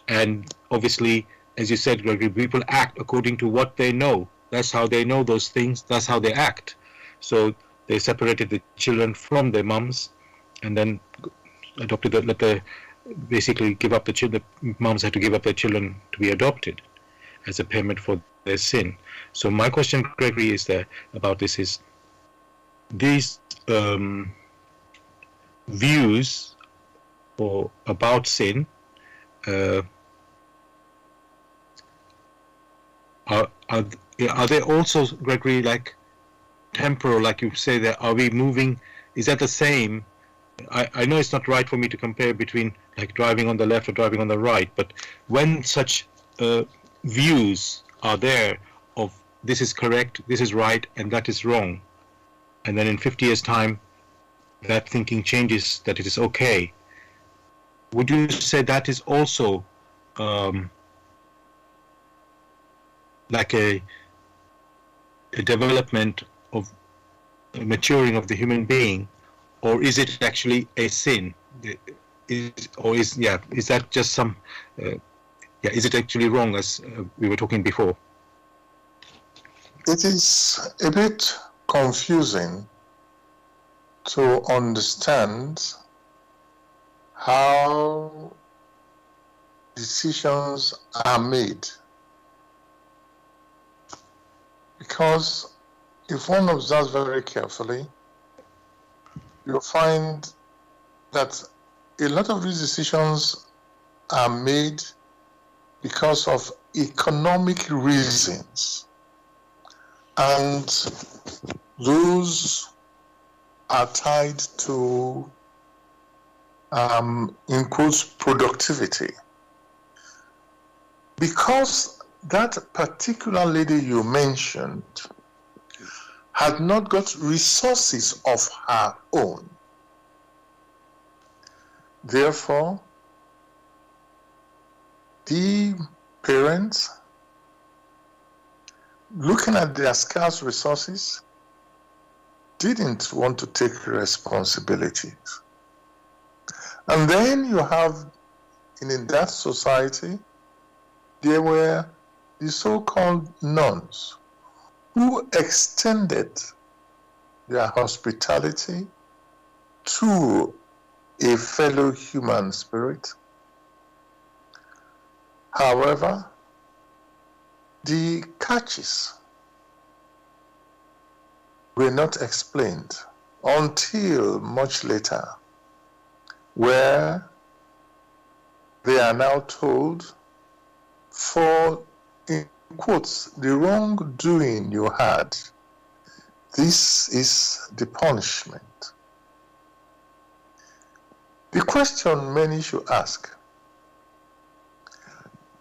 and obviously, as you said, Gregory, people act according to what they know. That's how they know those things. That's how they act. So they separated the children from their mums, and then adopted basically give up the children. The moms had to give up their children to be adopted as a payment for their sin. So my question, Gregory, is there about this is these views or about sin are they also, Gregory, like temporal, like you say, that are we moving? Is that the same? I know it's not right for me to compare between like driving on the left or driving on the right, but when such views are there of this is correct, this is right, and that is wrong, and then in 50 years' time, that thinking changes, that it is okay, would you say that is also like a development of a maturing of the human being, or is it actually a sin? Is that just some is it actually wrong, as we were talking before? It is a bit confusing to understand how decisions are made, because if one observes very carefully, you'll find that a lot of these decisions are made because of economic reasons, and those are tied to, in quotes, productivity. Because that particular lady you mentioned had not got resources of her own. Therefore, the parents, looking at their scarce resources, didn't want to take responsibilities. And then you have, in that society, there were the so-called nuns who extended their hospitality to a fellow human spirit. However, the catches were not explained until much later, where they are now told, for, in quotes, the wrongdoing you had, this is the punishment. The question many should ask,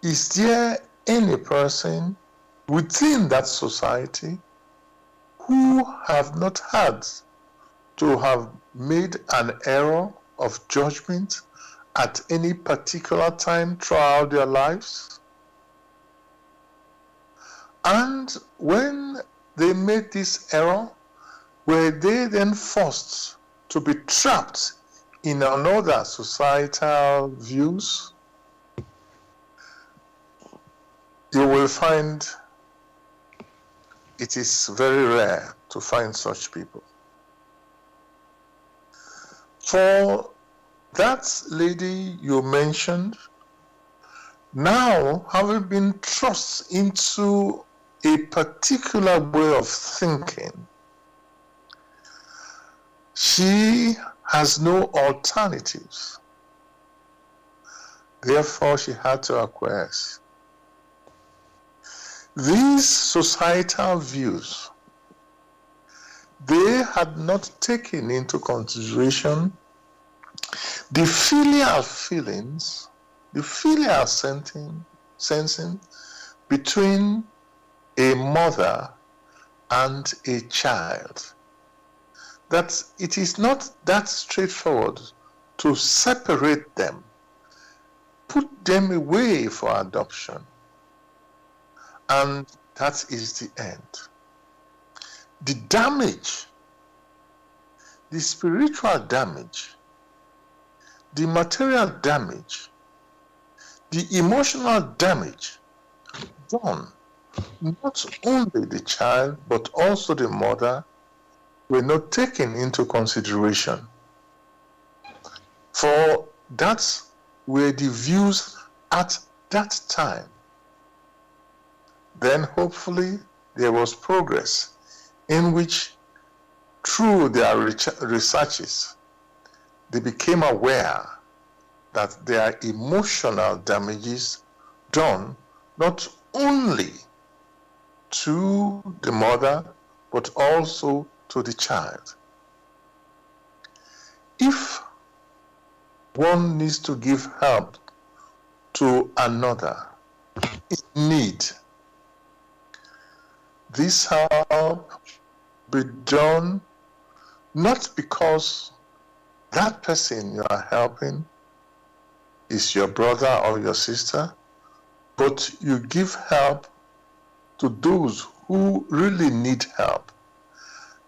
is there any person within that society who have not had to have made an error of judgment at any particular time throughout their lives? And when they made this error, were they then forced to be trapped in another societal views? You will find it is very rare to find such people. For that lady you mentioned, now having been thrust into a particular way of thinking, she has no alternatives. Therefore, she had to acquiesce. These societal views, they had not taken into consideration the filial feelings, the filial sensing between a mother and a child. That it is not that straightforward to separate them, put them away for adoption, and that is the end. The damage the spiritual damage, the material damage, the emotional damage done, not only the child, but also the mother, were not taken into consideration. For that were the views at that time. Then hopefully there was progress in which, through their researches, they became aware that there are emotional damages done not only to the mother, but also to the child. If one needs to give help to another in need, this help be done not because that person you are helping is your brother or your sister, but you give help to those who really need help.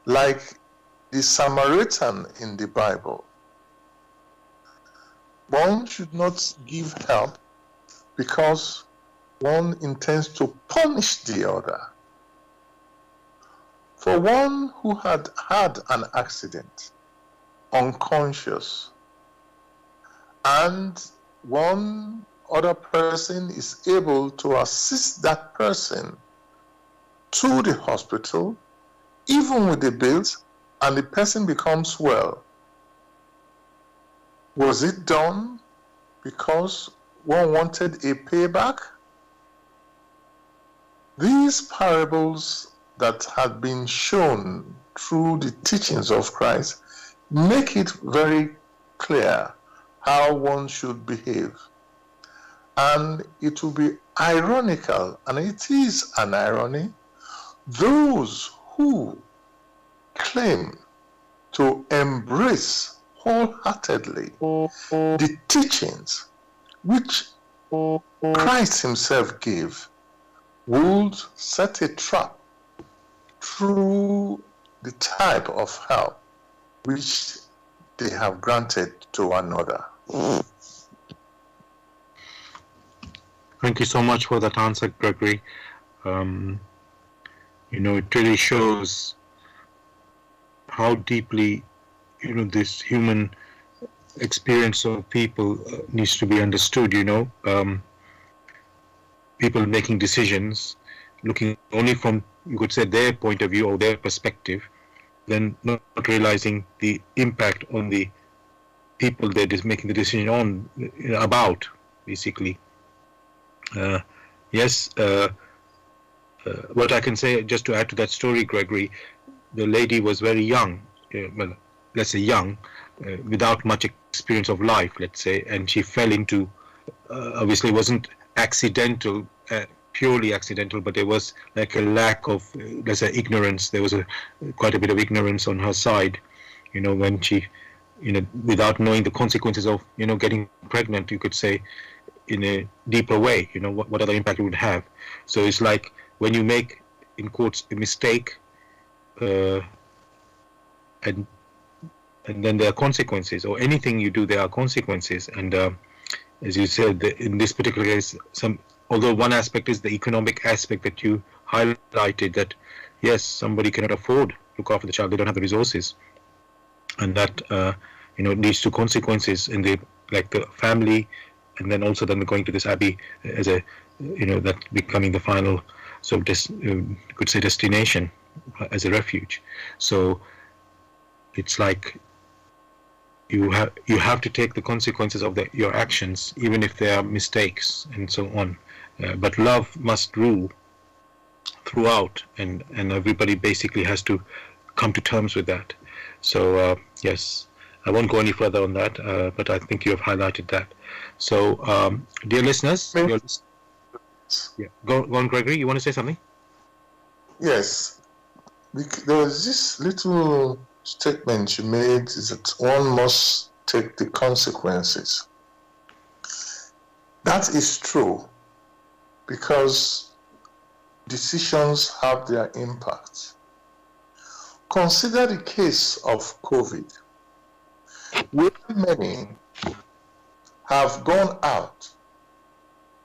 Like the Samaritan in the Bible. One should not give help because one intends to punish the other. For one who had had an accident, unconscious, and one other person is able to assist that person to the hospital, even with the bills, and the person becomes well. Was it done because one wanted a payback? These parables that had been shown through the teachings of Christ make it very clear how one should behave. And it will be ironical, and it is an irony, those who claim to embrace wholeheartedly the teachings which Christ himself gave would set a trap through the type of help which they have granted to another. Thank you so much for that answer, Gregory. It really shows how deeply, this human experience of people needs to be understood. People making decisions, looking only from, you could say, their point of view or their perspective, then not realizing the impact on the people they're just making the decision on, about, basically. What I can say, just to add to that story, Gregory, the lady was very young, well, let's say young, without much experience of life, let's say, and she fell into, obviously it wasn't accidental, purely accidental, but there was like a lack of, let's say, ignorance. There was quite a bit of ignorance on her side, when she, without knowing the consequences of, getting pregnant, you could say, in a deeper way, what other impact it would have. So it's like when you make, in quotes, a mistake, and then there are consequences, or anything you do, there are consequences. And as you said, in this particular case, although one aspect is the economic aspect that you highlighted, that yes, somebody cannot afford to look after the child, they don't have the resources, and that leads to consequences in the family, and then also then going to this abbey as a that becoming the final, so could say, destination as a refuge. So it's like you have to take the consequences of your actions, even if they are mistakes and so on. But love must rule throughout, and everybody basically has to come to terms with that. So yes, I won't go any further on that, but I think you have highlighted that. So dear listeners, go on, Gregory, you want to say something? Yes, there was this little statement you made, is that one must take the consequences. That is true, because decisions have their impact. consider the case of COVID, where many have gone out,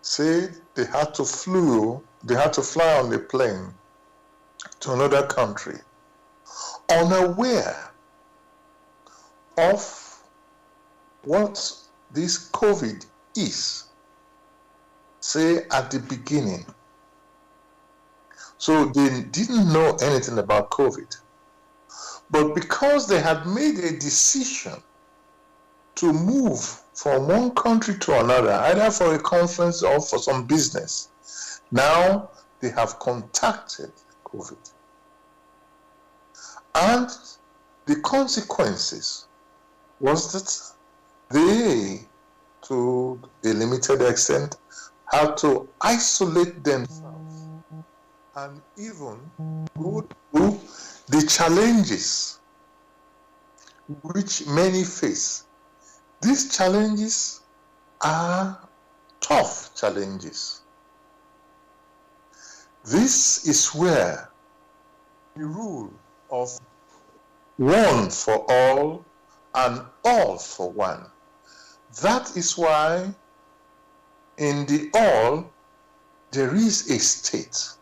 say they had to fly on a plane to another country, unaware of what this COVID is, say at the beginning. So they didn't know anything about COVID. But because they had made a decision to move from one country to another, either for a conference or for some business, now they have contacted COVID. And the consequences was that they, to a limited extent, had to isolate themselves and even go through the challenges which many face. These challenges are tough challenges. This is where the rule of one for all and all for one. That is why in the all there is a state.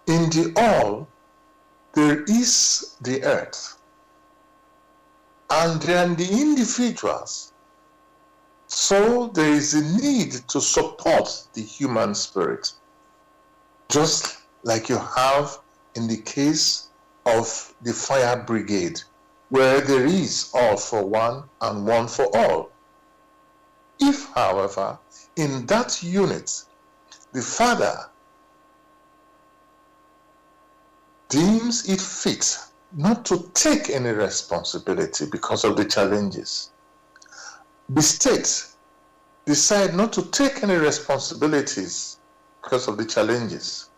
In the all there is the earth. And then the individuals. So there is a need to support the human spirit, just like you have in the case of the fire brigade, where there is all for one and one for all. If, however, in that unit, the father deems it fit not to take any responsibility because of the challenges, the state decide not to take any responsibilities because of the challenges,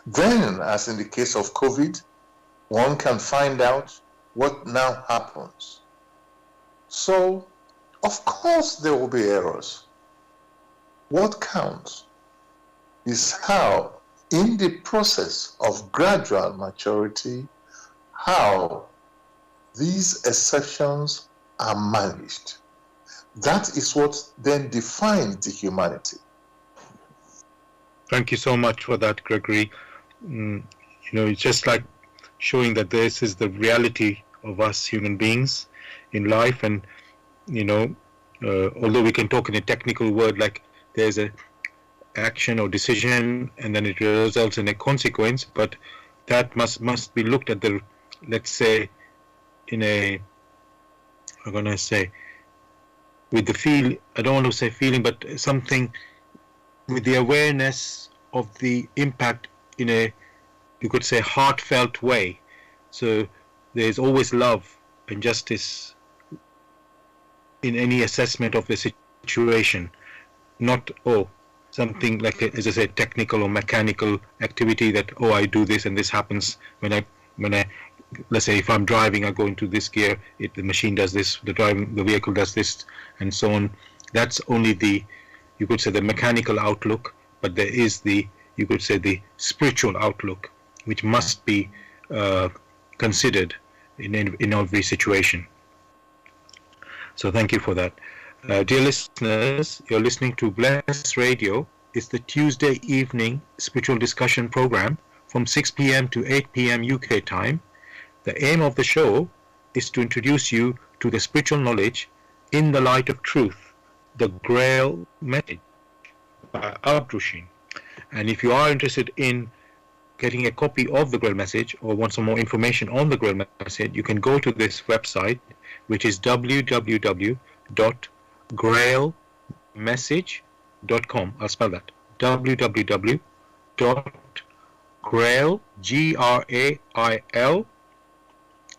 then, as in the case of COVID, one can find out what now happens. So, of course there will be errors. What counts is how, in the process of gradual maturity, how these exceptions are managed. That is what then defines the humanity. Thank you so much for that, Gregory. It's just like showing that this is the reality of us human beings in life, and although we can talk in a technical word like there's a action or decision and then it results in a consequence, but that must be looked at the, let's say, in a, I'm gonna say, with the feel, I don't want to say feeling, but something with the awareness of the impact in a, you could say, heartfelt way. So there's always love and justice in any assessment of the situation, not something like as I said, technical or mechanical activity that I do this and this happens when I let's say if I'm driving, I go into this gear, the machine does this, the vehicle does this, and so on. That's only the, you could say, the mechanical outlook, but there is the, you could say, the spiritual outlook, which must be considered in every situation. So thank you for that. Dear listeners, you're listening to Bless Radio. It's the Tuesday evening spiritual discussion program from 6 p.m. to 8 p.m. UK time. The aim of the show is to introduce you to the spiritual knowledge in the light of truth, the Grail Message by Abdushin. And if you are interested in getting a copy of the Grail Message or want some more information on the Grail Message, you can go to this website, which is www.grailmessage.com. I'll spell that. www.grail, Grail,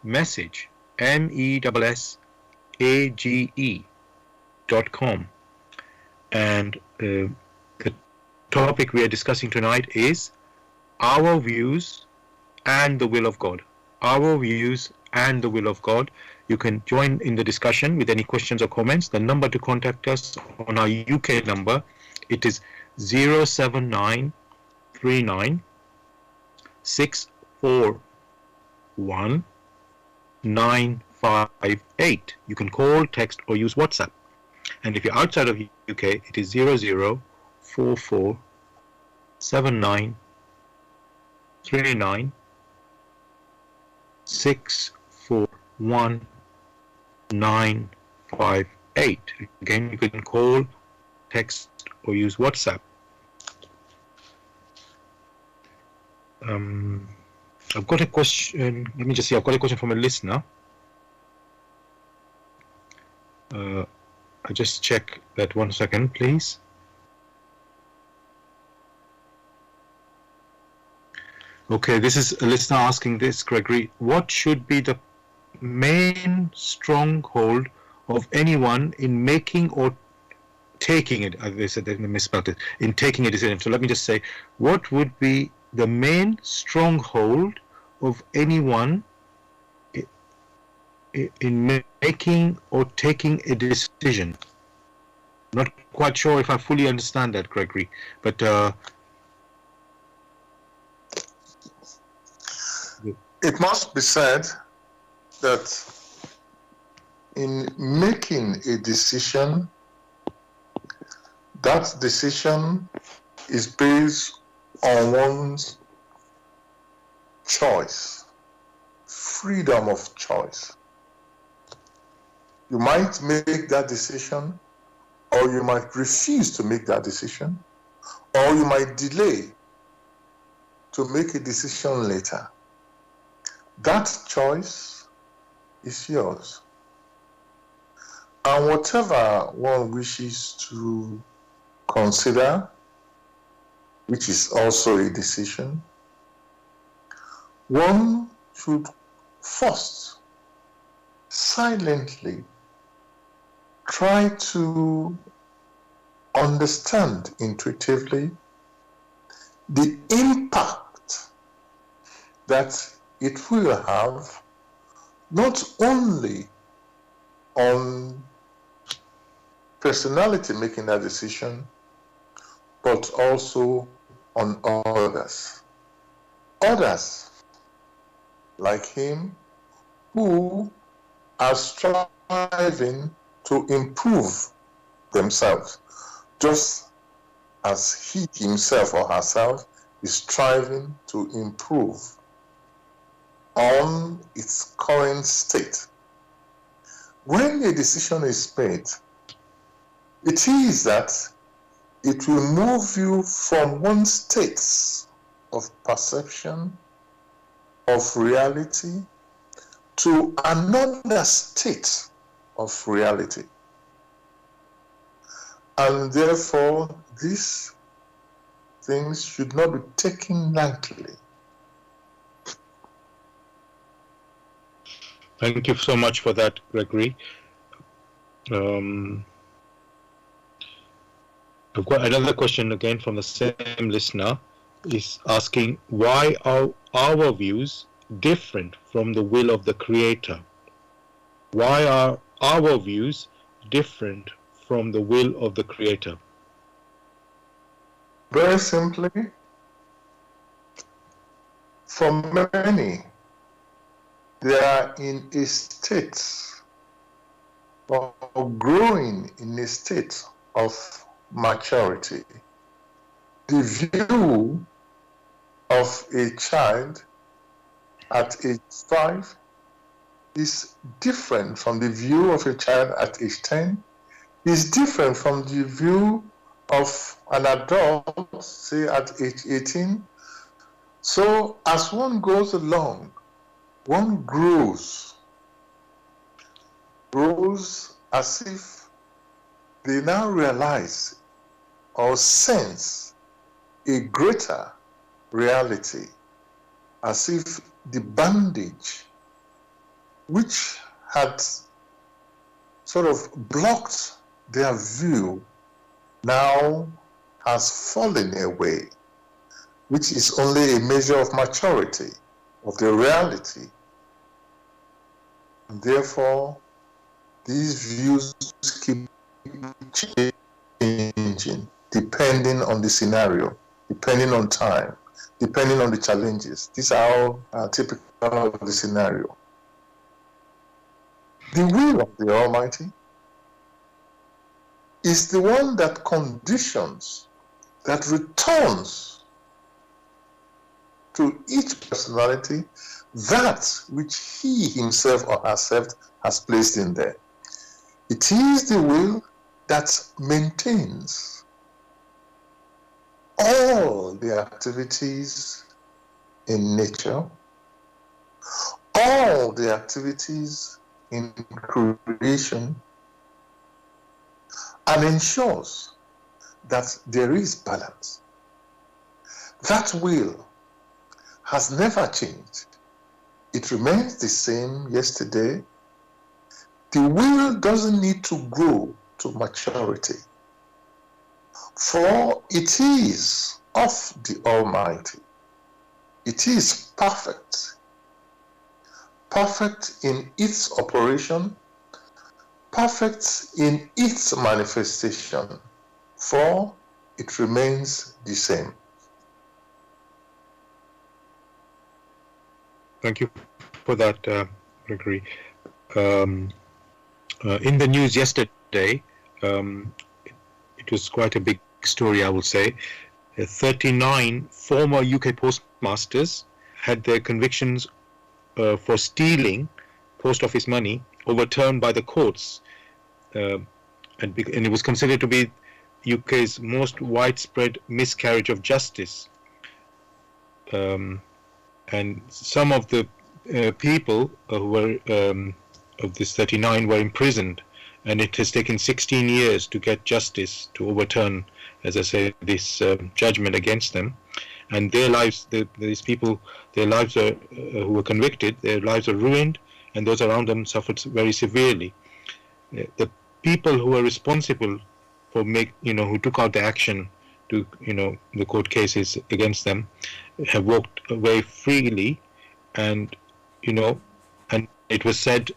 message, MESSAGE.com. And the topic we are discussing tonight is our views and the will of God. Our views and the will of God. You can join in the discussion with any questions or comments. The number to contact us on our UK number, it is 07939 641 958. You can call, text, or use WhatsApp. And if you're outside of UK, it is 0044 79 39 641 958. Again, you can call, text, or use WhatsApp. I've got a question. Let me just see. I've got a question from a listener. I'll just check that 1 second, please. Okay, this is a listener asking this, Gregory. What should be the main stronghold of anyone in making or taking it? They said they misspelled it. In taking a decision. So let me just say, what would be the main stronghold of anyone in making or taking a decision? Not quite sure if I fully understand that, Gregory, but it must be said that in making a decision, that decision is based on one's choice, freedom of choice. You might make that decision, or you might refuse to make that decision, or you might delay to make a decision later. That choice is yours. And whatever one wishes to consider, which is also a decision, one should first silently try to understand intuitively the impact that it will have not only on personality making that decision, but also on others. Others like him who are striving to improve themselves, just as he himself or herself is striving to improve on its current state. When a decision is made, it is that it will move you from one state of perception, of reality, to another state of reality. And therefore, these things should not be taken lightly. Thank you so much for that, Gregory. I've got another question again from the same listener. Is asking, why are our views different from the will of the Creator? Why are our views different from the will of the Creator? Very simply, for many, they are in a state of growing in a state of maturity. The view of a child at age 5 is different from the view of a child at age 10, is different from the view of an adult, say at age 18. So as one goes along, one grows as if they now realize or sense a greater reality, as if the bandage which had sort of blocked their view now has fallen away, which is only a measure of maturity of the reality. And therefore, these views keep changing depending on the scenario, depending on time, depending on the challenges. These are all typical of the scenario. The will of the Almighty is the one that conditions, that returns to each personality that which he himself or herself has placed in there. It is the will that maintains all the activities in nature, all the activities in creation, and ensures that there is balance. That will has never changed. It remains the same yesterday. The will doesn't need to grow to maturity, for it is of the Almighty. It is perfect, perfect in its operation, perfect in its manifestation, for it remains the same. Thank you for that, Gregory. In the news yesterday, it was quite a big story, I will say. 39 former UK postmasters had their convictions for stealing post office money overturned by the courts, and it was considered to be UK's most widespread miscarriage of justice. And some of the people who were of this 39 were imprisoned, and it has taken 16 years to get justice to overturn, as I say, this judgment against them. And their lives, these people, their lives are, who were convicted, their lives are ruined, and those around them suffered very severely. The people who were responsible for who took out the action to, the court cases against them, have walked away freely, and, and it was said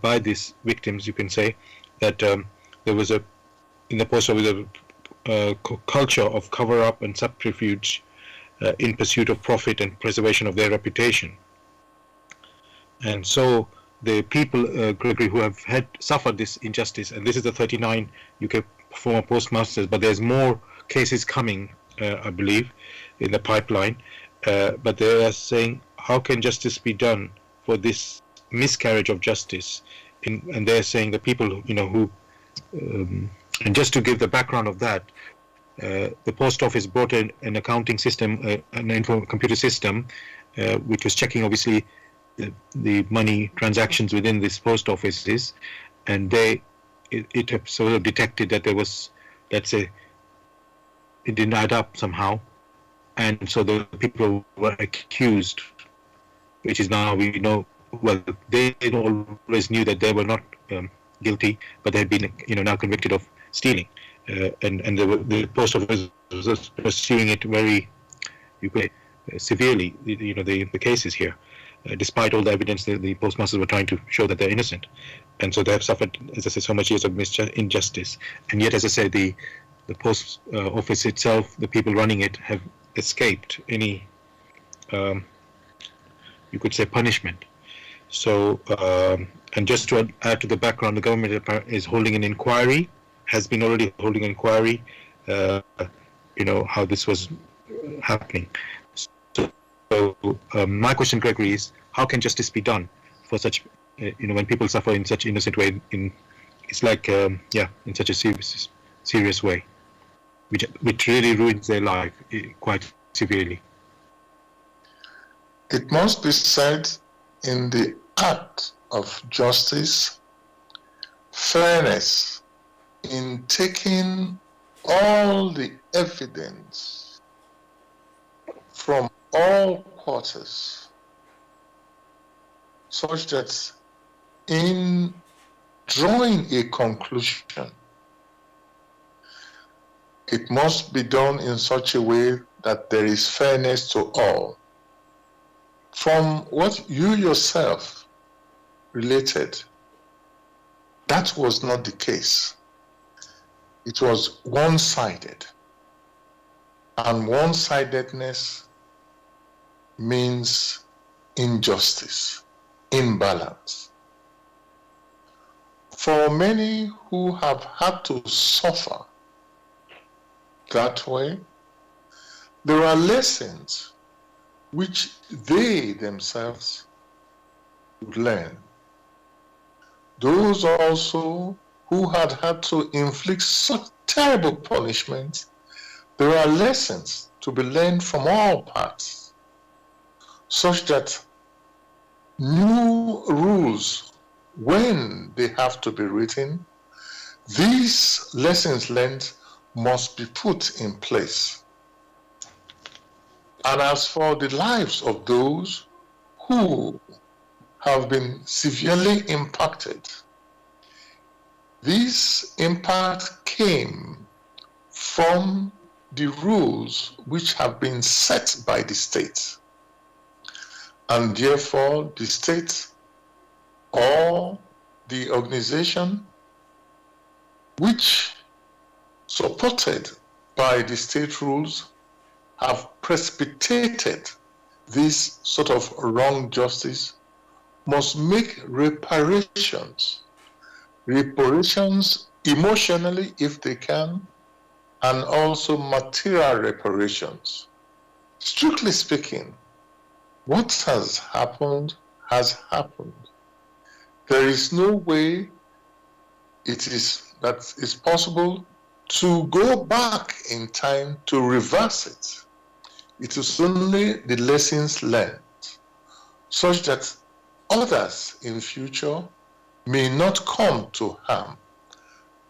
by these victims, you can say, that there was in the post office a culture of cover-up and subterfuge in pursuit of profit and preservation of their reputation. And so the people, Gregory, who have suffered this injustice, and this is the 39 UK former postmasters, but there's more cases coming, I believe, in the pipeline. But they are saying, how can justice be done for this miscarriage of justice? And they're saying the people, who, and just to give the background of that, the post office brought in an accounting system, an computer system, which was checking, obviously, the money transactions within these post offices, and it sort of detected that there was, let's say, it didn't add up somehow, and so the people were accused, which is now we know. Well, they always knew that they were not guilty, but they had been, now convicted of stealing, and the post office was pursuing it very, severely. The cases here, despite all the evidence, the postmasters were trying to show that they're innocent, and so they have suffered, as I said, so much years of injustice. And yet, as I said, the post office itself, the people running it, have escaped any, you could say, punishment. So, and just to add to the background, the government is holding an inquiry, has been already holding an inquiry, how this was happening. So my question, Gregory, is how can justice be done for such, when people suffer in such innocent way, it's like, in such a serious way, which really ruins their life quite severely. It must be said, in the act of justice, fairness in taking all the evidence from all quarters, such that in drawing a conclusion, it must be done in such a way that there is fairness to all. From what you yourself related, that was not the case. It was one-sided. And one-sidedness means injustice, imbalance. For many who have had to suffer that way, there are lessons which they themselves would learn. Those also who had to inflict such terrible punishments, there are lessons to be learned from all parts, such that new rules, when they have to be written, these lessons learned must be put in place. And as for the lives of those who have been severely impacted, this impact came from the rules which have been set by the state. And therefore, the state or the organization which supported by the state rules have precipitated this sort of wrong justice must make reparations emotionally if they can, and also material reparations. Strictly speaking, what has happened has happened. There is no way that it's possible to go back in time to reverse it. It is only the lessons learned, such that others in future may not come to harm.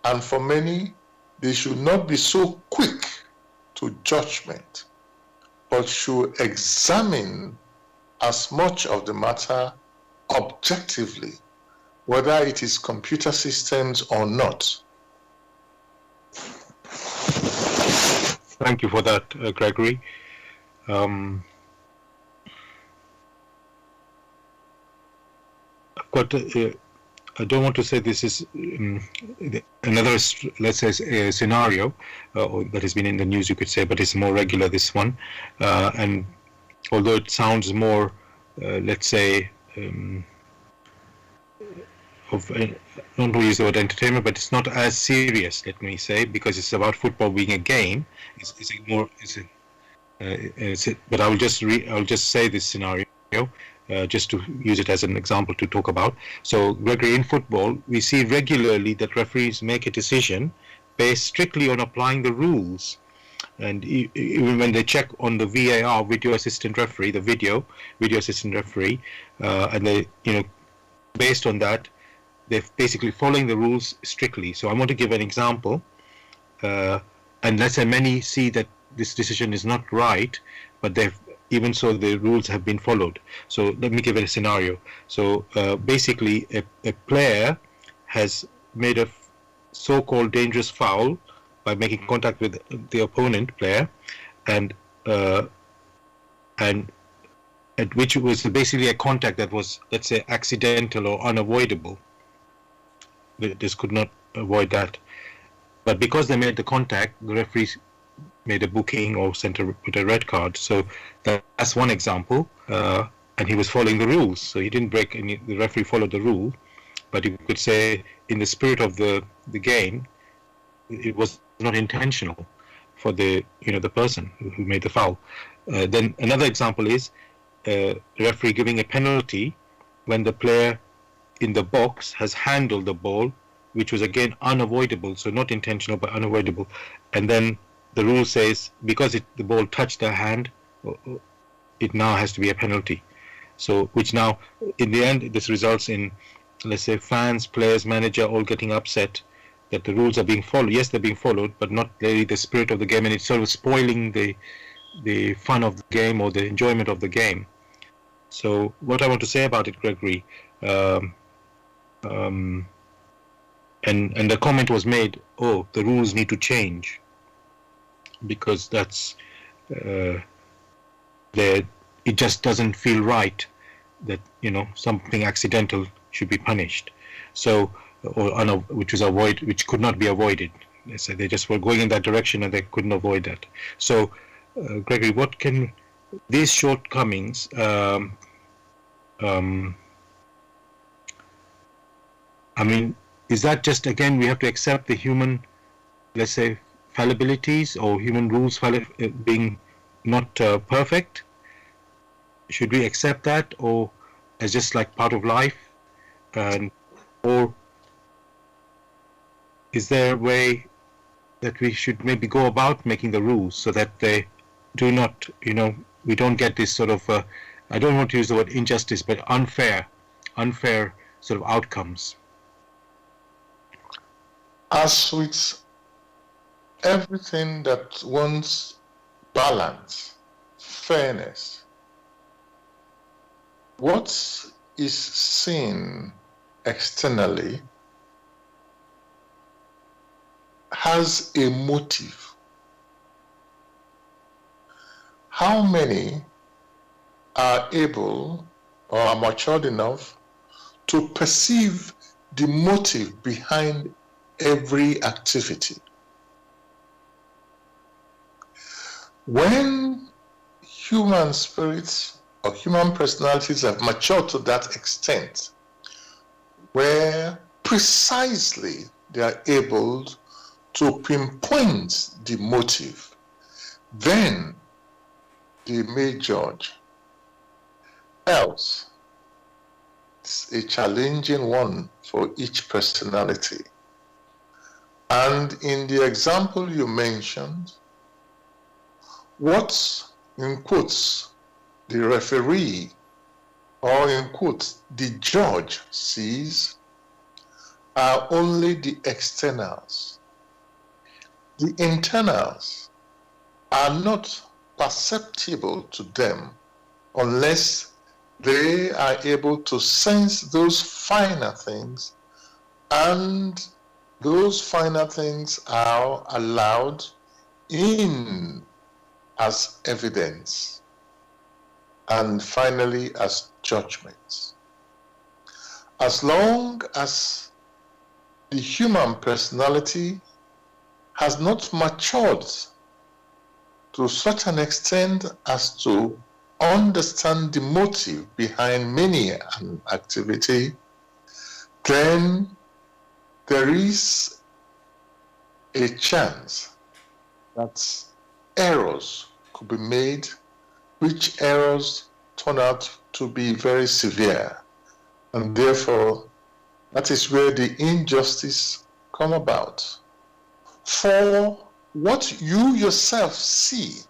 And for many, they should not be so quick to judgment, but should examine as much of the matter objectively, whether it is computer systems or not. Thank you for that, Gregory. I've got, I don't want to say this is another, let's say, a scenario that has been in the news, you could say, but it's more regular, this one. And although it sounds more, let's say, I don't want to use the word entertainment, but it's not as serious, let me say, because it's about football being a game. But I will just say this scenario, just to use it as an example to talk about. So, Gregory, in football, we see regularly that referees make a decision based strictly on applying the rules. And even when they check on the VAR, video assistant referee, the video assistant referee, and they, based on that, they're basically following the rules strictly. So I want to give an example, and let's say many see that this decision is not right, but even so the rules have been followed. So let me give it a scenario. So basically a player has made a so-called dangerous foul by making contact with the opponent player, and which was basically a contact that was, let's say, accidental or unavoidable. This could not avoid that. But because they made the contact, the referees made a booking or put a red card. So that's one example. And he was following the rules. So he didn't break any, the referee followed the rule. But you could say in the spirit of the game, it was not intentional for the person who made the foul. Then another example is the referee giving a penalty when the player in the box has handled the ball, which was again unavoidable, so not intentional but unavoidable, and then the rule says because the ball touched their hand, it now has to be a penalty. So which now in the end this results in, let's say, fans, players, manager all getting upset that the rules are being followed. Yes, they're being followed, but not really the spirit of the game, and it's sort of spoiling the fun of the game or the enjoyment of the game. So what I want to say about it, Gregory, and the comment was made, the rules need to change because that's it just doesn't feel right that something accidental should be punished. So which could not be avoided. They said they just were going in that direction and they couldn't avoid that. So Gregory, what can these shortcomings is that just, again, we have to accept the human, let's say, fallibilities or human rules being not perfect? Should we accept that, or as just like part of life? And or is there a way that we should maybe go about making the rules so that they do not, we don't get this sort of, I don't want to use the word injustice, but unfair sort of outcomes? As with everything that wants balance, fairness, what is seen externally has a motive. How many are able or are matured enough to perceive the motive behind every activity? When human spirits or human personalities have matured to that extent, where precisely they are able to pinpoint the motive, then they may judge. Else, it's a challenging one for each personality. And in the example you mentioned, what, in quotes, the referee, or in quotes, the judge sees are only the externals. The internals are not perceptible to them unless they are able to sense those finer things, and those finer things are allowed in as evidence, and finally as judgments. As long as the human personality has not matured to such an extent as to understand the motive behind many an activity, then there is a chance that errors could be made, which errors turn out to be very severe. And therefore, that is where the injustice come about. For what you yourself see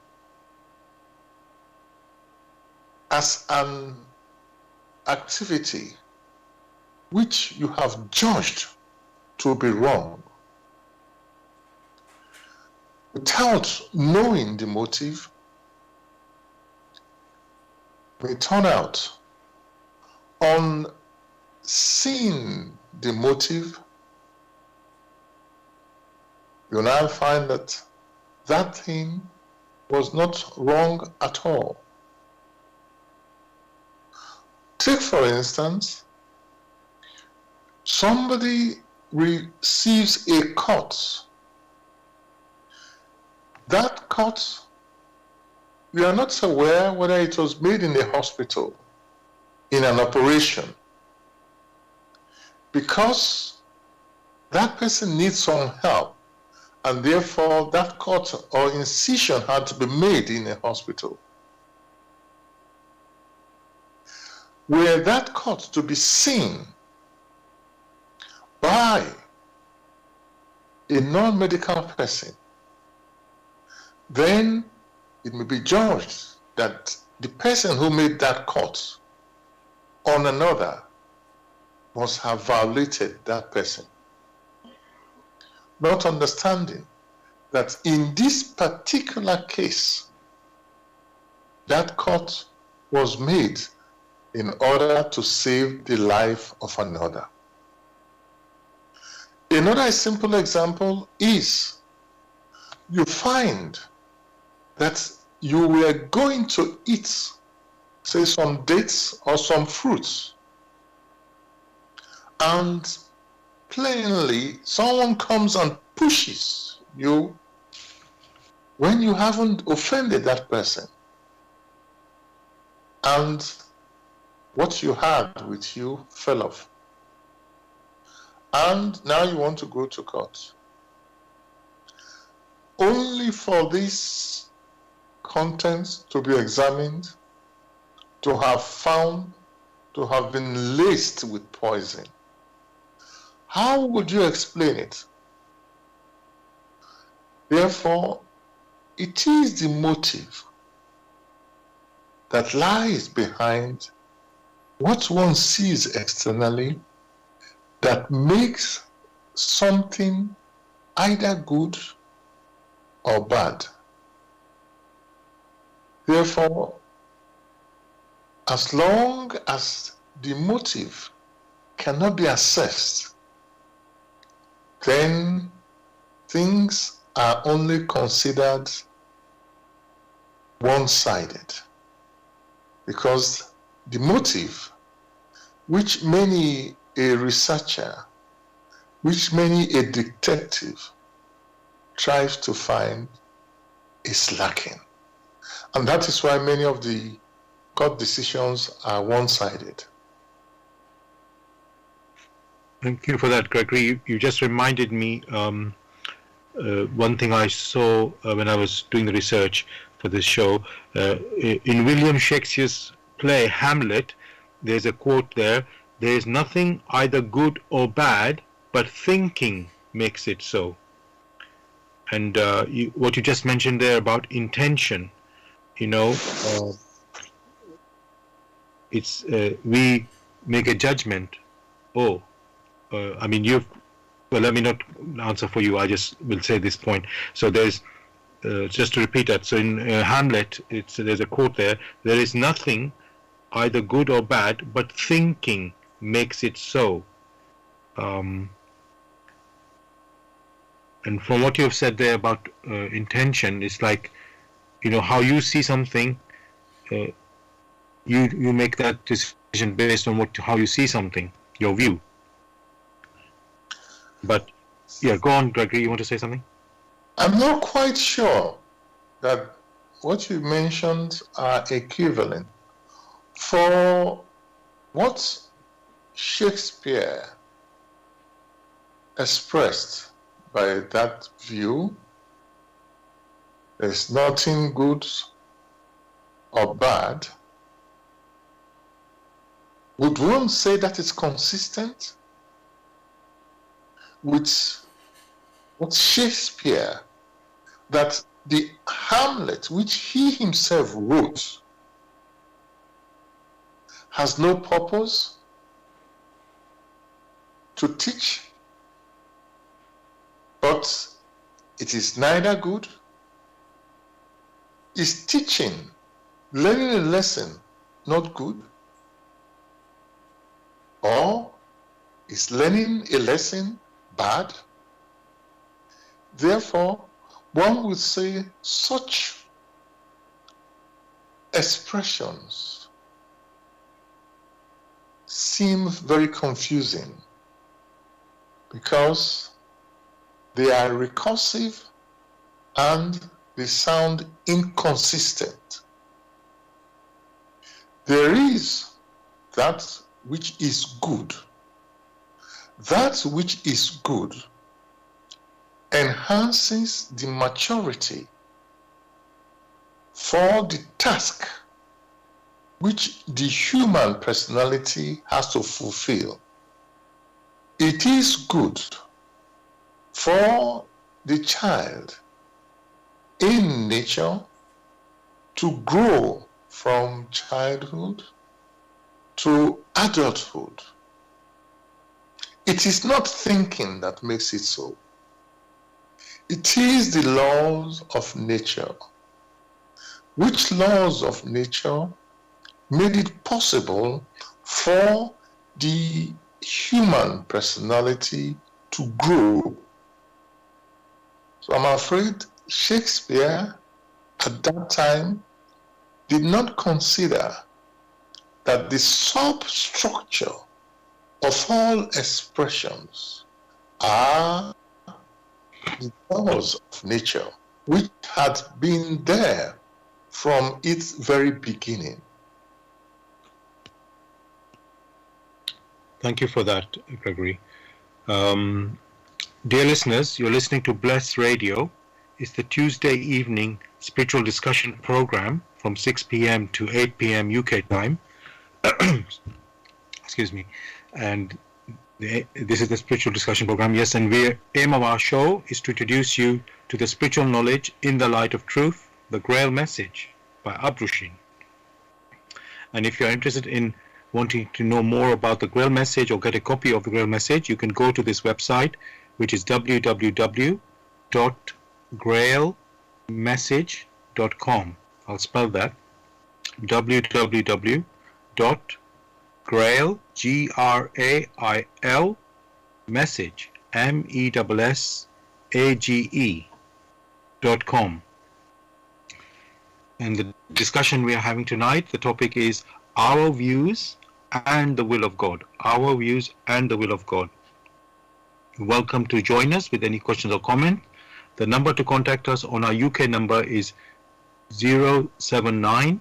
as an activity which you have judged to be wrong, without knowing the motive, may turn out on seeing the motive, you now find that that thing was not wrong at all. Take, for instance, somebody receives a cut. That cut, we are not aware whether it was made in the hospital, in an operation, because that person needs some help, and therefore that cut or incision had to be made in a hospital. Were that cut to be seen by a non-medical person, then it may be judged that the person who made that cut on another must have violated that person, not understanding that in this particular case, that cut was made in order to save the life of another. Another simple example is, you find that you were going to eat, say, some dates or some fruits, and plainly someone comes and pushes you when you haven't offended that person, and what you had with you fell off. and now you want to go to court. Only for these contents to be examined, to have found, to have been laced with poison. How would you explain it? Therefore, it is the motive that lies behind what one sees externally that makes something either good or bad. Therefore, as long as the motive cannot be assessed, then things are only considered one-sided, because the motive, which many a researcher, which many a detective tries to find, is lacking. And that is why many of the court decisions are one-sided. Thank you for that, Gregory. You just reminded me one thing I saw when I was doing the research for this show. In William Shakespeare's play Hamlet, there's a quote there: "There is nothing either good or bad, but thinking makes it so." And what you just mentioned there about intention, it's we make a judgment. I mean, well, let me not answer for you. I just will say this point. So there's, just to repeat that. So in Hamlet, there's a quote there: "There is nothing either good or bad, but thinking makes it so." And from what you have said there about intention, it's like, how you see something, you make that decision based on how you see something, your view. But yeah, go on, Gregory. You want to say something? I'm not quite sure that what you mentioned are equivalent. For what Shakespeare expressed by that view, there's nothing good or bad. Would one say that it's consistent with what Shakespeare, that the Hamlet which he himself wrote has no purpose to teach, but it is neither good? Is teaching, learning a lesson, not good? Or is learning a lesson bad? Therefore, one would say such expressions seem very confusing because they are recursive and they sound inconsistent. There is that which is good. That which is good enhances the maturity for the task which the human personality has to fulfill. It is good for the child in nature to grow from childhood to adulthood. It is not thinking that makes it so. It is the laws of nature. Which laws of nature made it possible for the human personality to grow? So I'm afraid Shakespeare at that time did not consider that the substructure of all expressions are the laws of nature, which had been there from its very beginning. Thank you for that, Gregory. Dear listeners, you're listening to Bless Radio. It's the Tuesday evening spiritual discussion program from 6 p.m. to 8 p.m. UK time. Excuse me. And this is the spiritual discussion program. Yes, and the aim of our show is to introduce you to the spiritual knowledge in the light of truth, the Grail Message by Abrushin. And if you're interested in wanting to know more about the Grail Message or get a copy of the Grail Message, you can go to this website, which is www.grailmessage.com. I'll spell that. www.grail, Grail, message, MESSAGE.com. And the discussion we are having tonight, the topic is our views and the will of God. Our views and the will of God. You're welcome to join us with any questions or comments. The number to contact us on our UK number is 079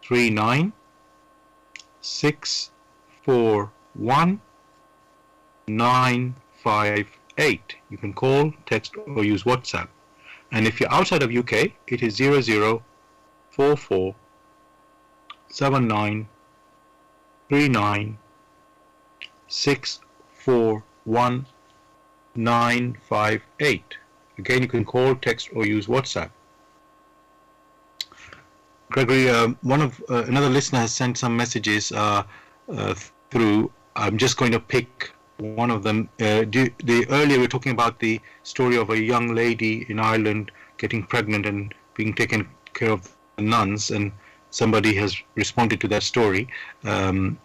39 641 958. You can call, text or use WhatsApp. And if you're outside of UK, it is 0044 79 39 641 958. Again, you can call, text or use WhatsApp. Gregory, another listener has sent some messages through. I'm just going to pick one of them. Earlier we were talking about the story of a young lady in Ireland getting pregnant and being taken care of the nuns, and somebody has responded to that story. And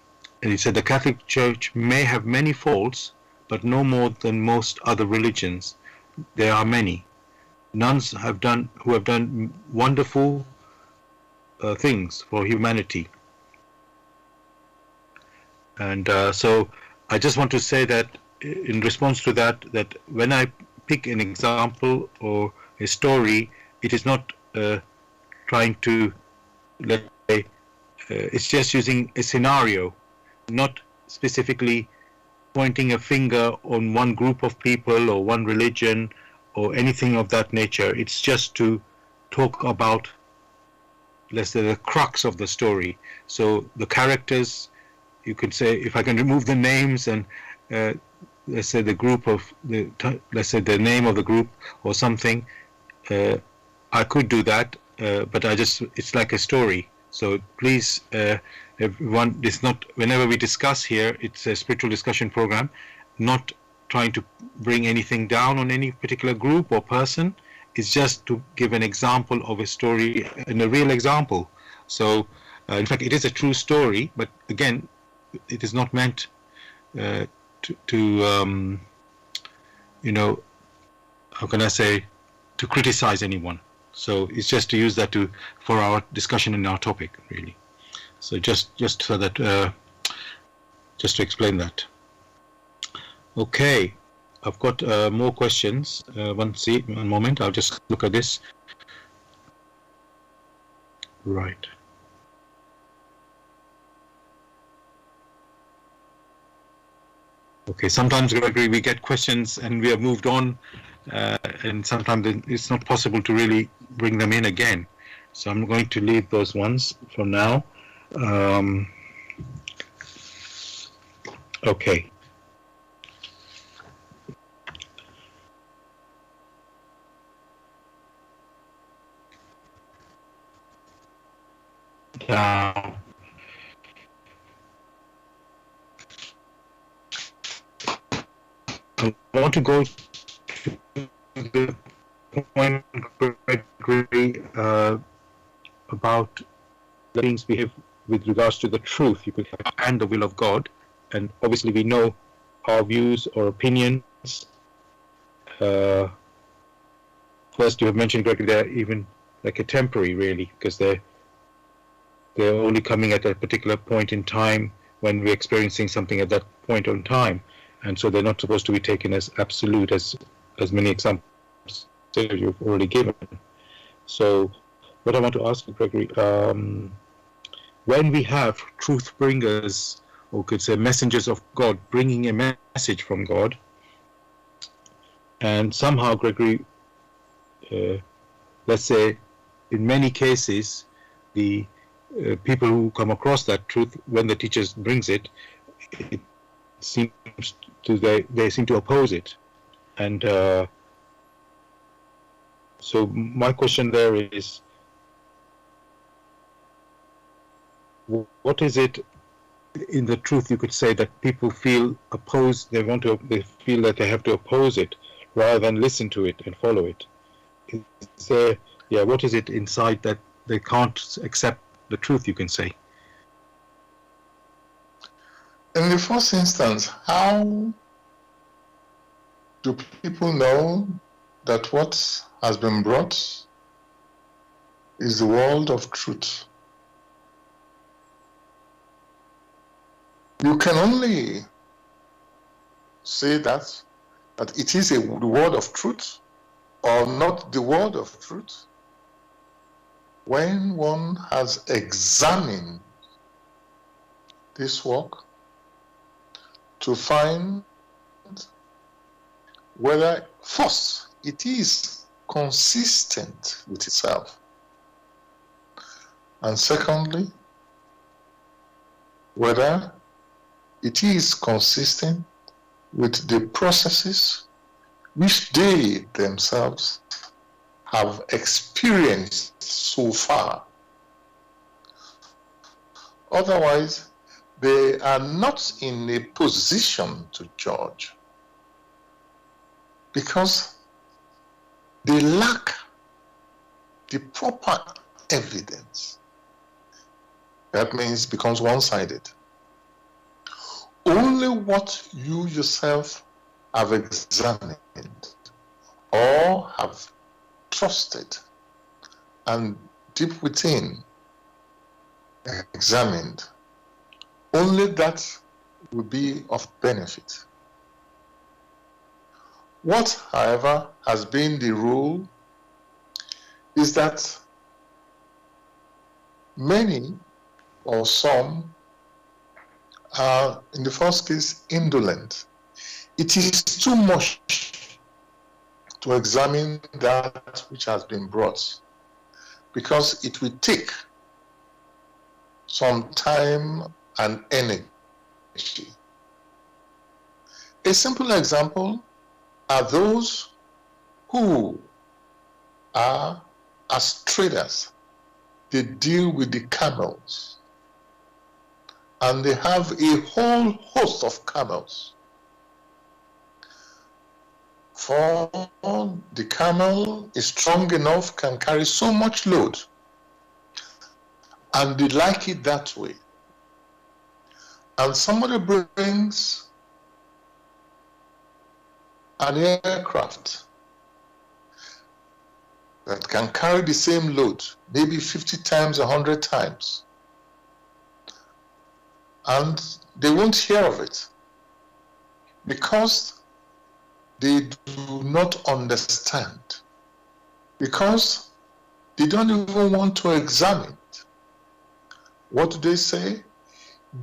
he said the Catholic Church may have many faults, but no more than most other religions. There are many. Nuns who have done wonderful things for humanity. And so I just want to say that in response to that when I pick an example or a story, it is not trying to, let's say, it's just using a scenario, not specifically pointing a finger on one group of people or one religion or anything of that nature. It's just to talk about, let's say, the crux of the story. So the characters, you could say, if I can remove the names and let's say the name of the group or something, I could do that, but it's like a story. So please, everyone, it's not, whenever we discuss here, it's a spiritual discussion program, not trying to bring anything down on any particular group or person. It's just to give an example of a story and a real example. So, in fact, it is a true story, but again, it is not meant to how can I say, to criticize anyone. So it's just to use that for our discussion in our topic, really. So just so that, just to explain that. Okay, I've got more questions. One moment, I'll just look at this. Right. Okay, sometimes, Gregory, we get questions and we have moved on, and sometimes it's not possible to really bring them in again. So I'm going to leave those ones for now. Okay. Now, I want to go to the point, Gregory, about things behave with regards to the truth and the will of God. And obviously we know our views or opinions. First, you have mentioned, Gregory, they're even like a temporary, really, because they're only coming at a particular point in time when we're experiencing something at that point in time. And so they're not supposed to be taken as absolute, as many examples you've already given. So what I want to ask you, Gregory, when we have truth bringers, or could say messengers of God, bringing a message from God. And somehow Gregory, let's say, in many cases, the people who come across that truth, when the teacher brings it, it seems to they seem to oppose it. And so my question there is, what is it in the truth you could say that people feel opposed? They feel that they have to oppose it rather than listen to it and follow it. Is there, what is it inside that they can't accept the truth, you can say? In the first instance, how do people know that what has been brought is the world of truth? You can only say that it is the word of truth or not the word of truth when one has examined this work to find whether, first, it is consistent with itself, and secondly, whether it is consistent with the processes which they themselves have experienced so far. Otherwise, they are not in a position to judge because they lack the proper evidence. That means it becomes one-sided. Only what you yourself have examined or have trusted and deep within examined, only that will be of benefit. What, however, has been the rule is that many or some are, in the first case, indolent. It is too much to examine that which has been brought because it will take some time and energy. A simple example are those who are, as traders, they deal with the camels. And they have a whole host of camels. For the camel is strong enough, can carry so much load. And they like it that way. And somebody brings an aircraft that can carry the same load, maybe 50 times, 100 times. And they won't hear of it because they do not understand, because they don't even want to examine it. What do they say?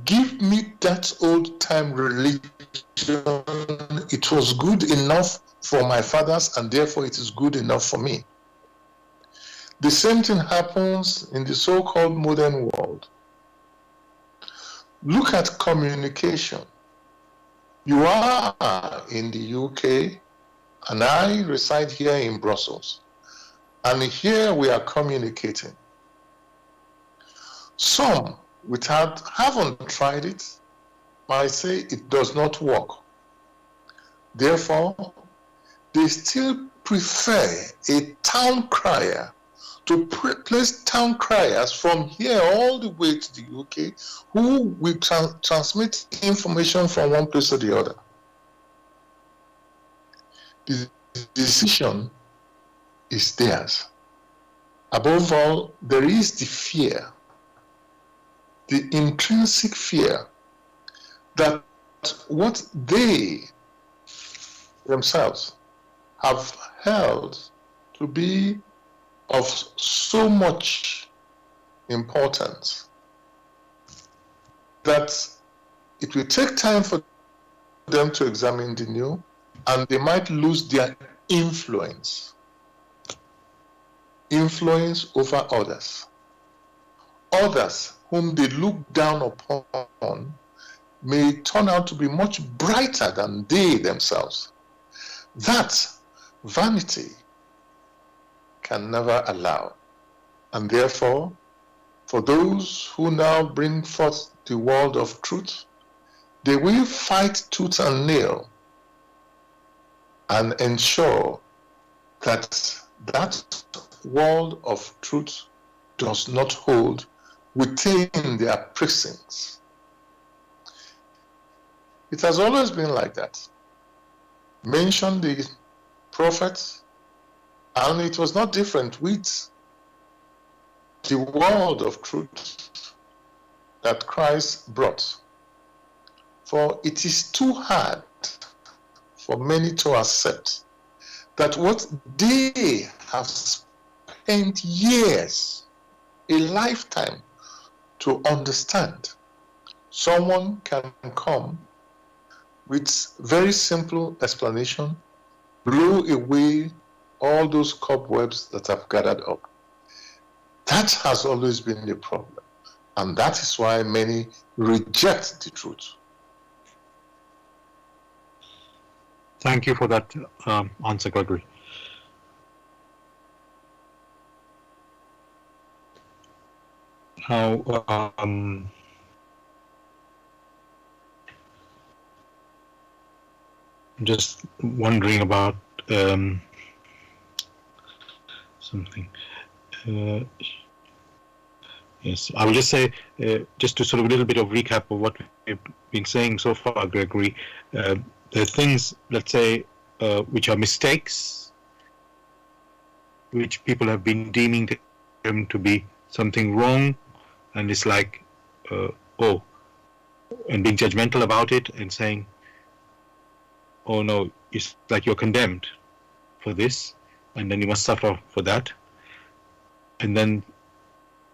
Give me that old-time religion. It was good enough for my fathers, and therefore it is good enough for me. The same thing happens in the so-called modern world. Look at communication. You are in the UK, and I reside here in Brussels. And here we are communicating. Some, haven't tried it, might say it does not work. Therefore, they still prefer a town crier to place town criers from here all the way to the UK who will transmit information from one place to the other. The decision is theirs. Above all, there is the fear, the intrinsic fear that what they themselves have held to be of so much importance that it will take time for them to examine the new, and they might lose their influence over others. Others whom they look down upon may turn out to be much brighter than they themselves. That vanity can never allow. And therefore, for those who now bring forth the word of truth, they will fight tooth and nail and ensure that that word of truth does not hold within their precincts. It has always been like that. Mention the prophets, and it was not different with the word of truth that Christ brought. For it is too hard for many to accept that what they have spent years, a lifetime, to understand, someone can come with very simple explanation, blow away all those cobwebs that have gathered up. That has always been the problem, and that is why many reject the truth. Thank you for that answer, Gregory. Now, just wondering about something. Yes, I will just say, just to sort of a little bit of recap of what we've been saying so far, Gregory. There are things, let's say, which are mistakes, which people have been deeming them to be something wrong, and it's like, and being judgmental about it and saying, oh no, it's like you're condemned for this, and then you must suffer for that. And then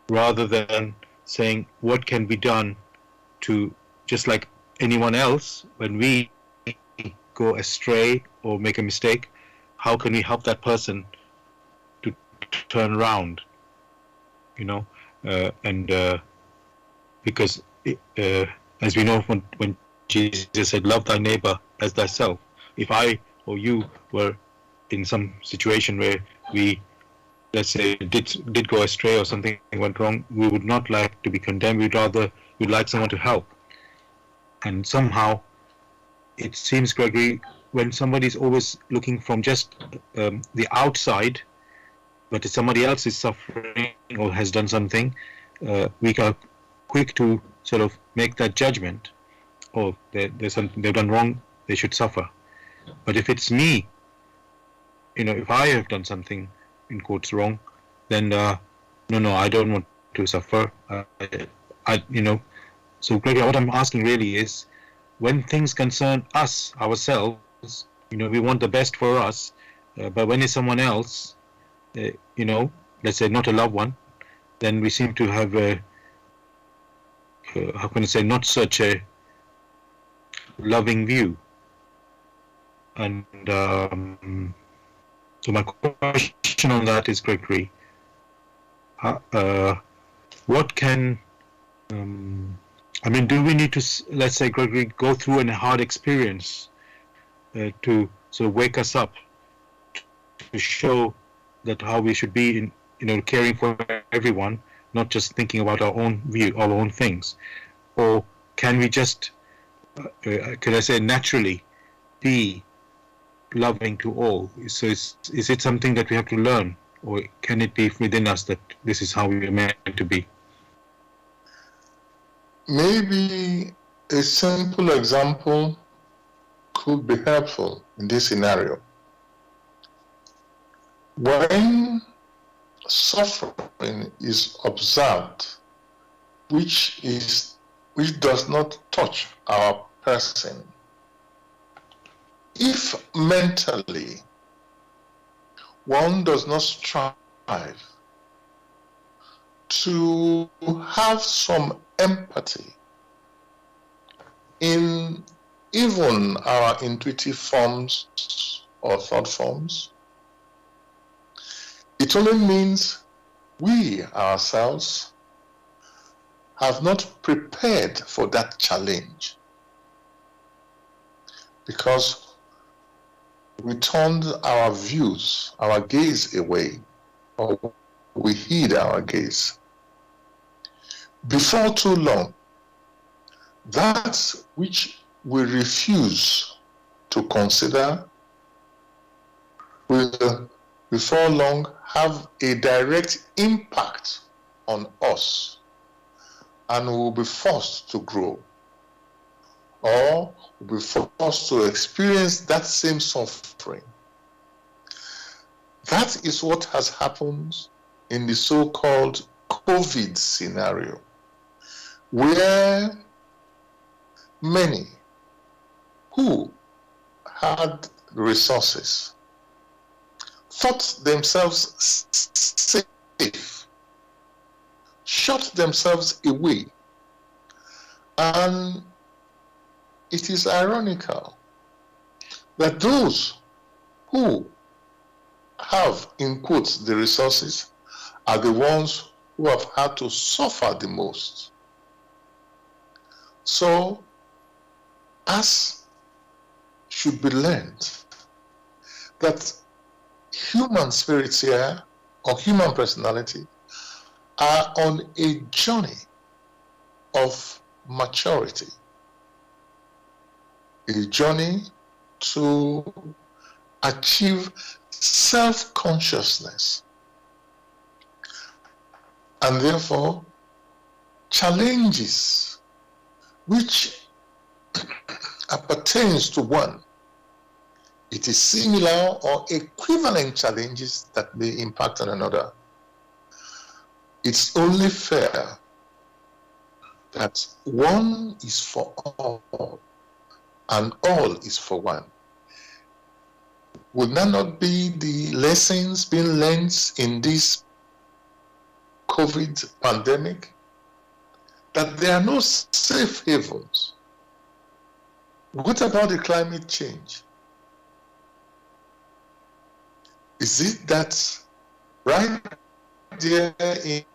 rather than saying what can be done to, just like anyone else, when we go astray or make a mistake, how can we help that person to turn around? You know, because as we know, when Jesus said, "Love thy neighbor as thyself," if I or you were in some situation where we, let's say, did go astray or something went wrong, we would not like to be condemned. We'd like someone to help. And somehow, it seems, Gregory, when somebody's always looking from just the outside, but if somebody else is suffering or has done something, we are quick to sort of make that judgment. Oh, there's something they've done wrong, they should suffer. But if it's me, you know, if I have done something, in quotes, wrong, then no, I don't want to suffer. You know, so Gregory, what I'm asking really is, when things concern us, ourselves, you know, we want the best for us, but when it's someone else, you know, let's say not a loved one, then we seem to have a, how can I say, not such a loving view. And so my question on that is, Gregory, what can, I mean, do we need to, let's say, Gregory, go through a hard experience to sort of wake us up, to show that how we should be in, you know, caring for everyone, not just thinking about our own view, our own things? Or can we just, can I say, naturally be loving to all? So is it something that we have to learn, or can it be within us that this is how we are meant to be? Maybe a simple example could be helpful in this scenario. When suffering is observed, which does not touch our person, if mentally one does not strive to have some empathy in even our intuitive forms or thought forms. It only means we ourselves have not prepared for that challenge, because we turned our views, our gaze away, or we hid our gaze. Before too long, that which we refuse to consider will before long have a direct impact on us, and we will be forced to grow, or will be forced to experience that same suffering. That is what has happened in the so-called COVID scenario, where many who had resources thought themselves safe, shut themselves away. And it is ironical that those who have, in quotes, the resources are the ones who have had to suffer the most. So, as should be learned, that human spirits here, or human personality, are on a journey of maturity, a journey to achieve self-consciousness, and therefore challenges which appertains to one, it is similar or equivalent challenges that may impact on another. It's only fair that one is for all and all is for one. Would that not be the lessons being learned in this COVID pandemic? That there are no safe havens. What about the climate change? Is it that right there in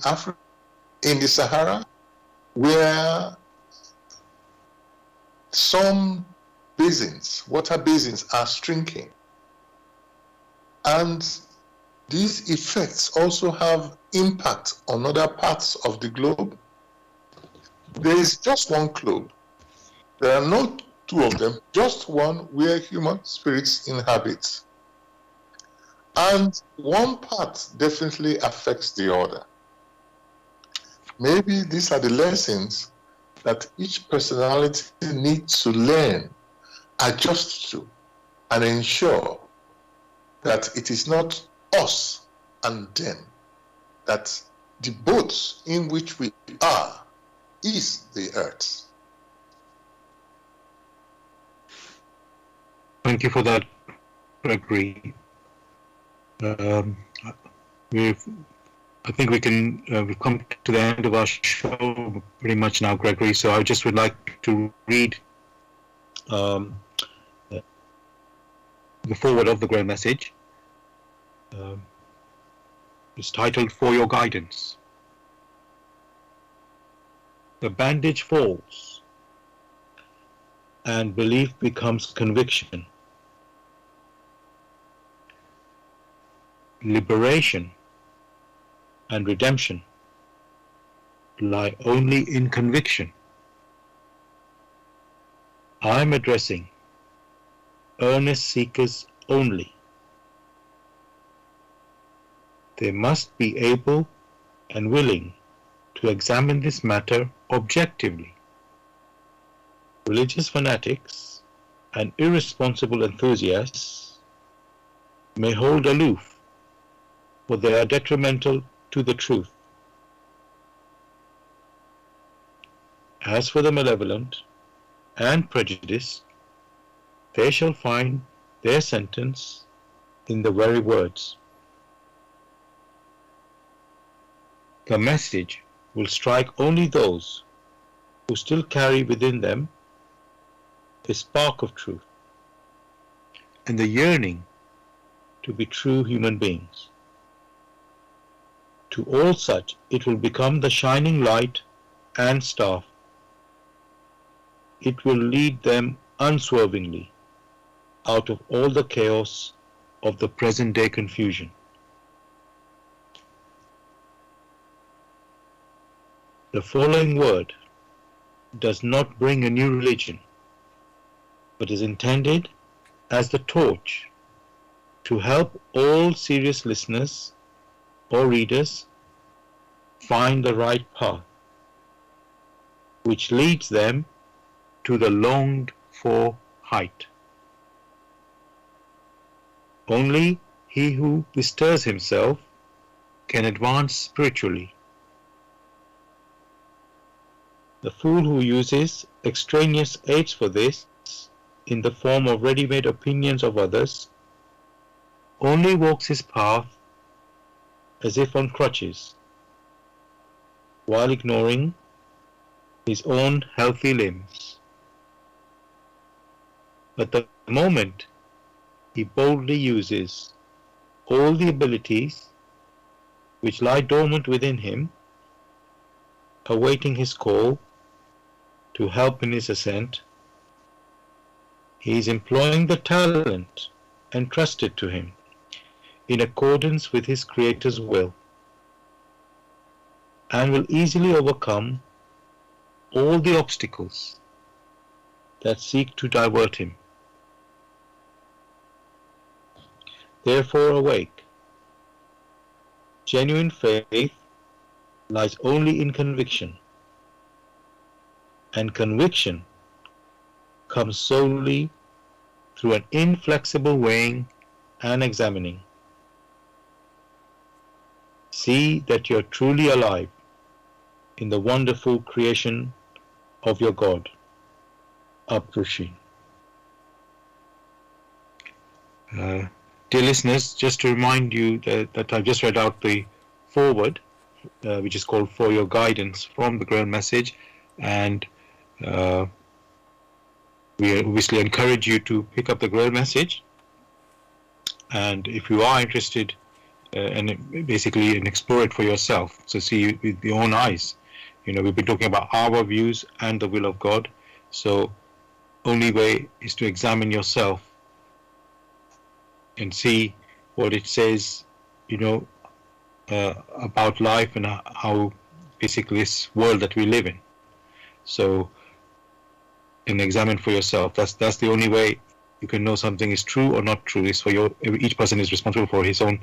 Africa, in the Sahara, where some basins, water basins, are shrinking, and these effects also have impact on other parts of the globe? There is just one globe. There are no two of them, just one where human spirits inhabit. And one part definitely affects the other. Maybe these are the lessons that each personality needs to learn, adjust to, and ensure that it is not us and them, that the boat in which we are is the earth. Thank you for that, Gregory. I think we've come to the end of our show pretty much now, Gregory. So I just would like to read the foreword of the Grail Message. It's titled "For Your Guidance." The bandage falls, and belief becomes conviction. Liberation and redemption lie only in conviction. I am addressing earnest seekers only. They must be able and willing to examine this matter objectively. Religious fanatics and irresponsible enthusiasts may hold aloof, for they are detrimental to the truth. As for the malevolent and prejudiced, they shall find their sentence in the very words. The message will strike only those who still carry within them a spark of truth, and the yearning to be true human beings. To all such it will become the shining light and staff. It will lead them unswervingly out of all the chaos of the present day confusion. The following word does not bring a new religion, but is intended as the torch to help all serious listeners or readers find the right path, which leads them to the longed for height. Only he who bestirs himself can advance spiritually. The fool who uses extraneous aids for this, in the form of ready-made opinions of others, only walks his path as if on crutches, while ignoring his own healthy limbs. But the moment he boldly uses all the abilities which lie dormant within him, awaiting his call to help in his ascent, he is employing the talent entrusted to him in accordance with his Creator's will, and will easily overcome all the obstacles that seek to divert him. Therefore awake. Genuine faith lies only in conviction, and conviction comes solely through an inflexible weighing and examining. See that you are truly alive in the wonderful creation of your God. Aprushi. Dear listeners, just to remind you that I've just read out the foreword, which is called For Your Guidance, from the Grail Message, and we obviously encourage you to pick up the Grail Message, and if you are interested, and basically explore it for yourself, so see with your own eyes. We've been talking about our views and the will of God, so only way is to examine yourself and see what it says, about life and how basically this world that we live in. So, and examine for yourself. That's the only way you can know something is true or not true. Is for each person is responsible for his own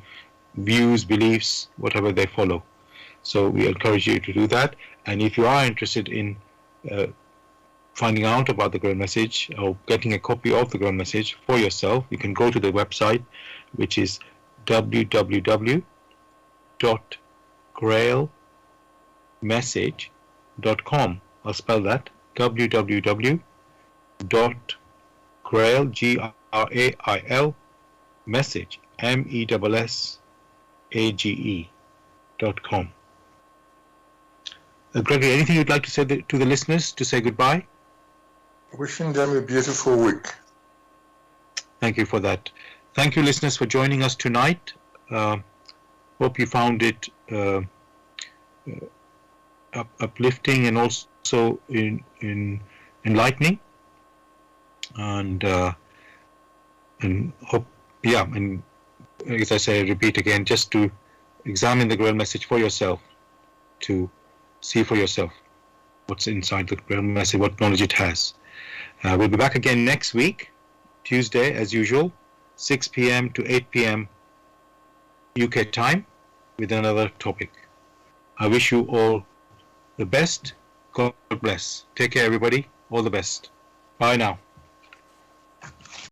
views, beliefs, whatever they follow. So we encourage you to do that. And if you are interested in finding out about the Grail Message or getting a copy of the Grail Message for yourself, you can go to the website, which is www.grailmessage.com. I'll spell that, www.grail, G-R-A-I-L, message, MESSAGE.com. Gregory, anything you'd like to say to the listeners to say goodbye? Wishing them a beautiful week. Thank you for that. Thank you, listeners, for joining us tonight. Hope you found it uplifting and also in enlightening. And hope, and as I say, repeat again, just to examine the Grail Message for yourself, to see for yourself what's inside the Grail Message, what knowledge it has. We'll be back again next week, Tuesday, as usual, 6 p.m. to 8 p.m. UK time, with another topic. I wish you all the best. God bless. Take care, everybody. All the best. Bye now.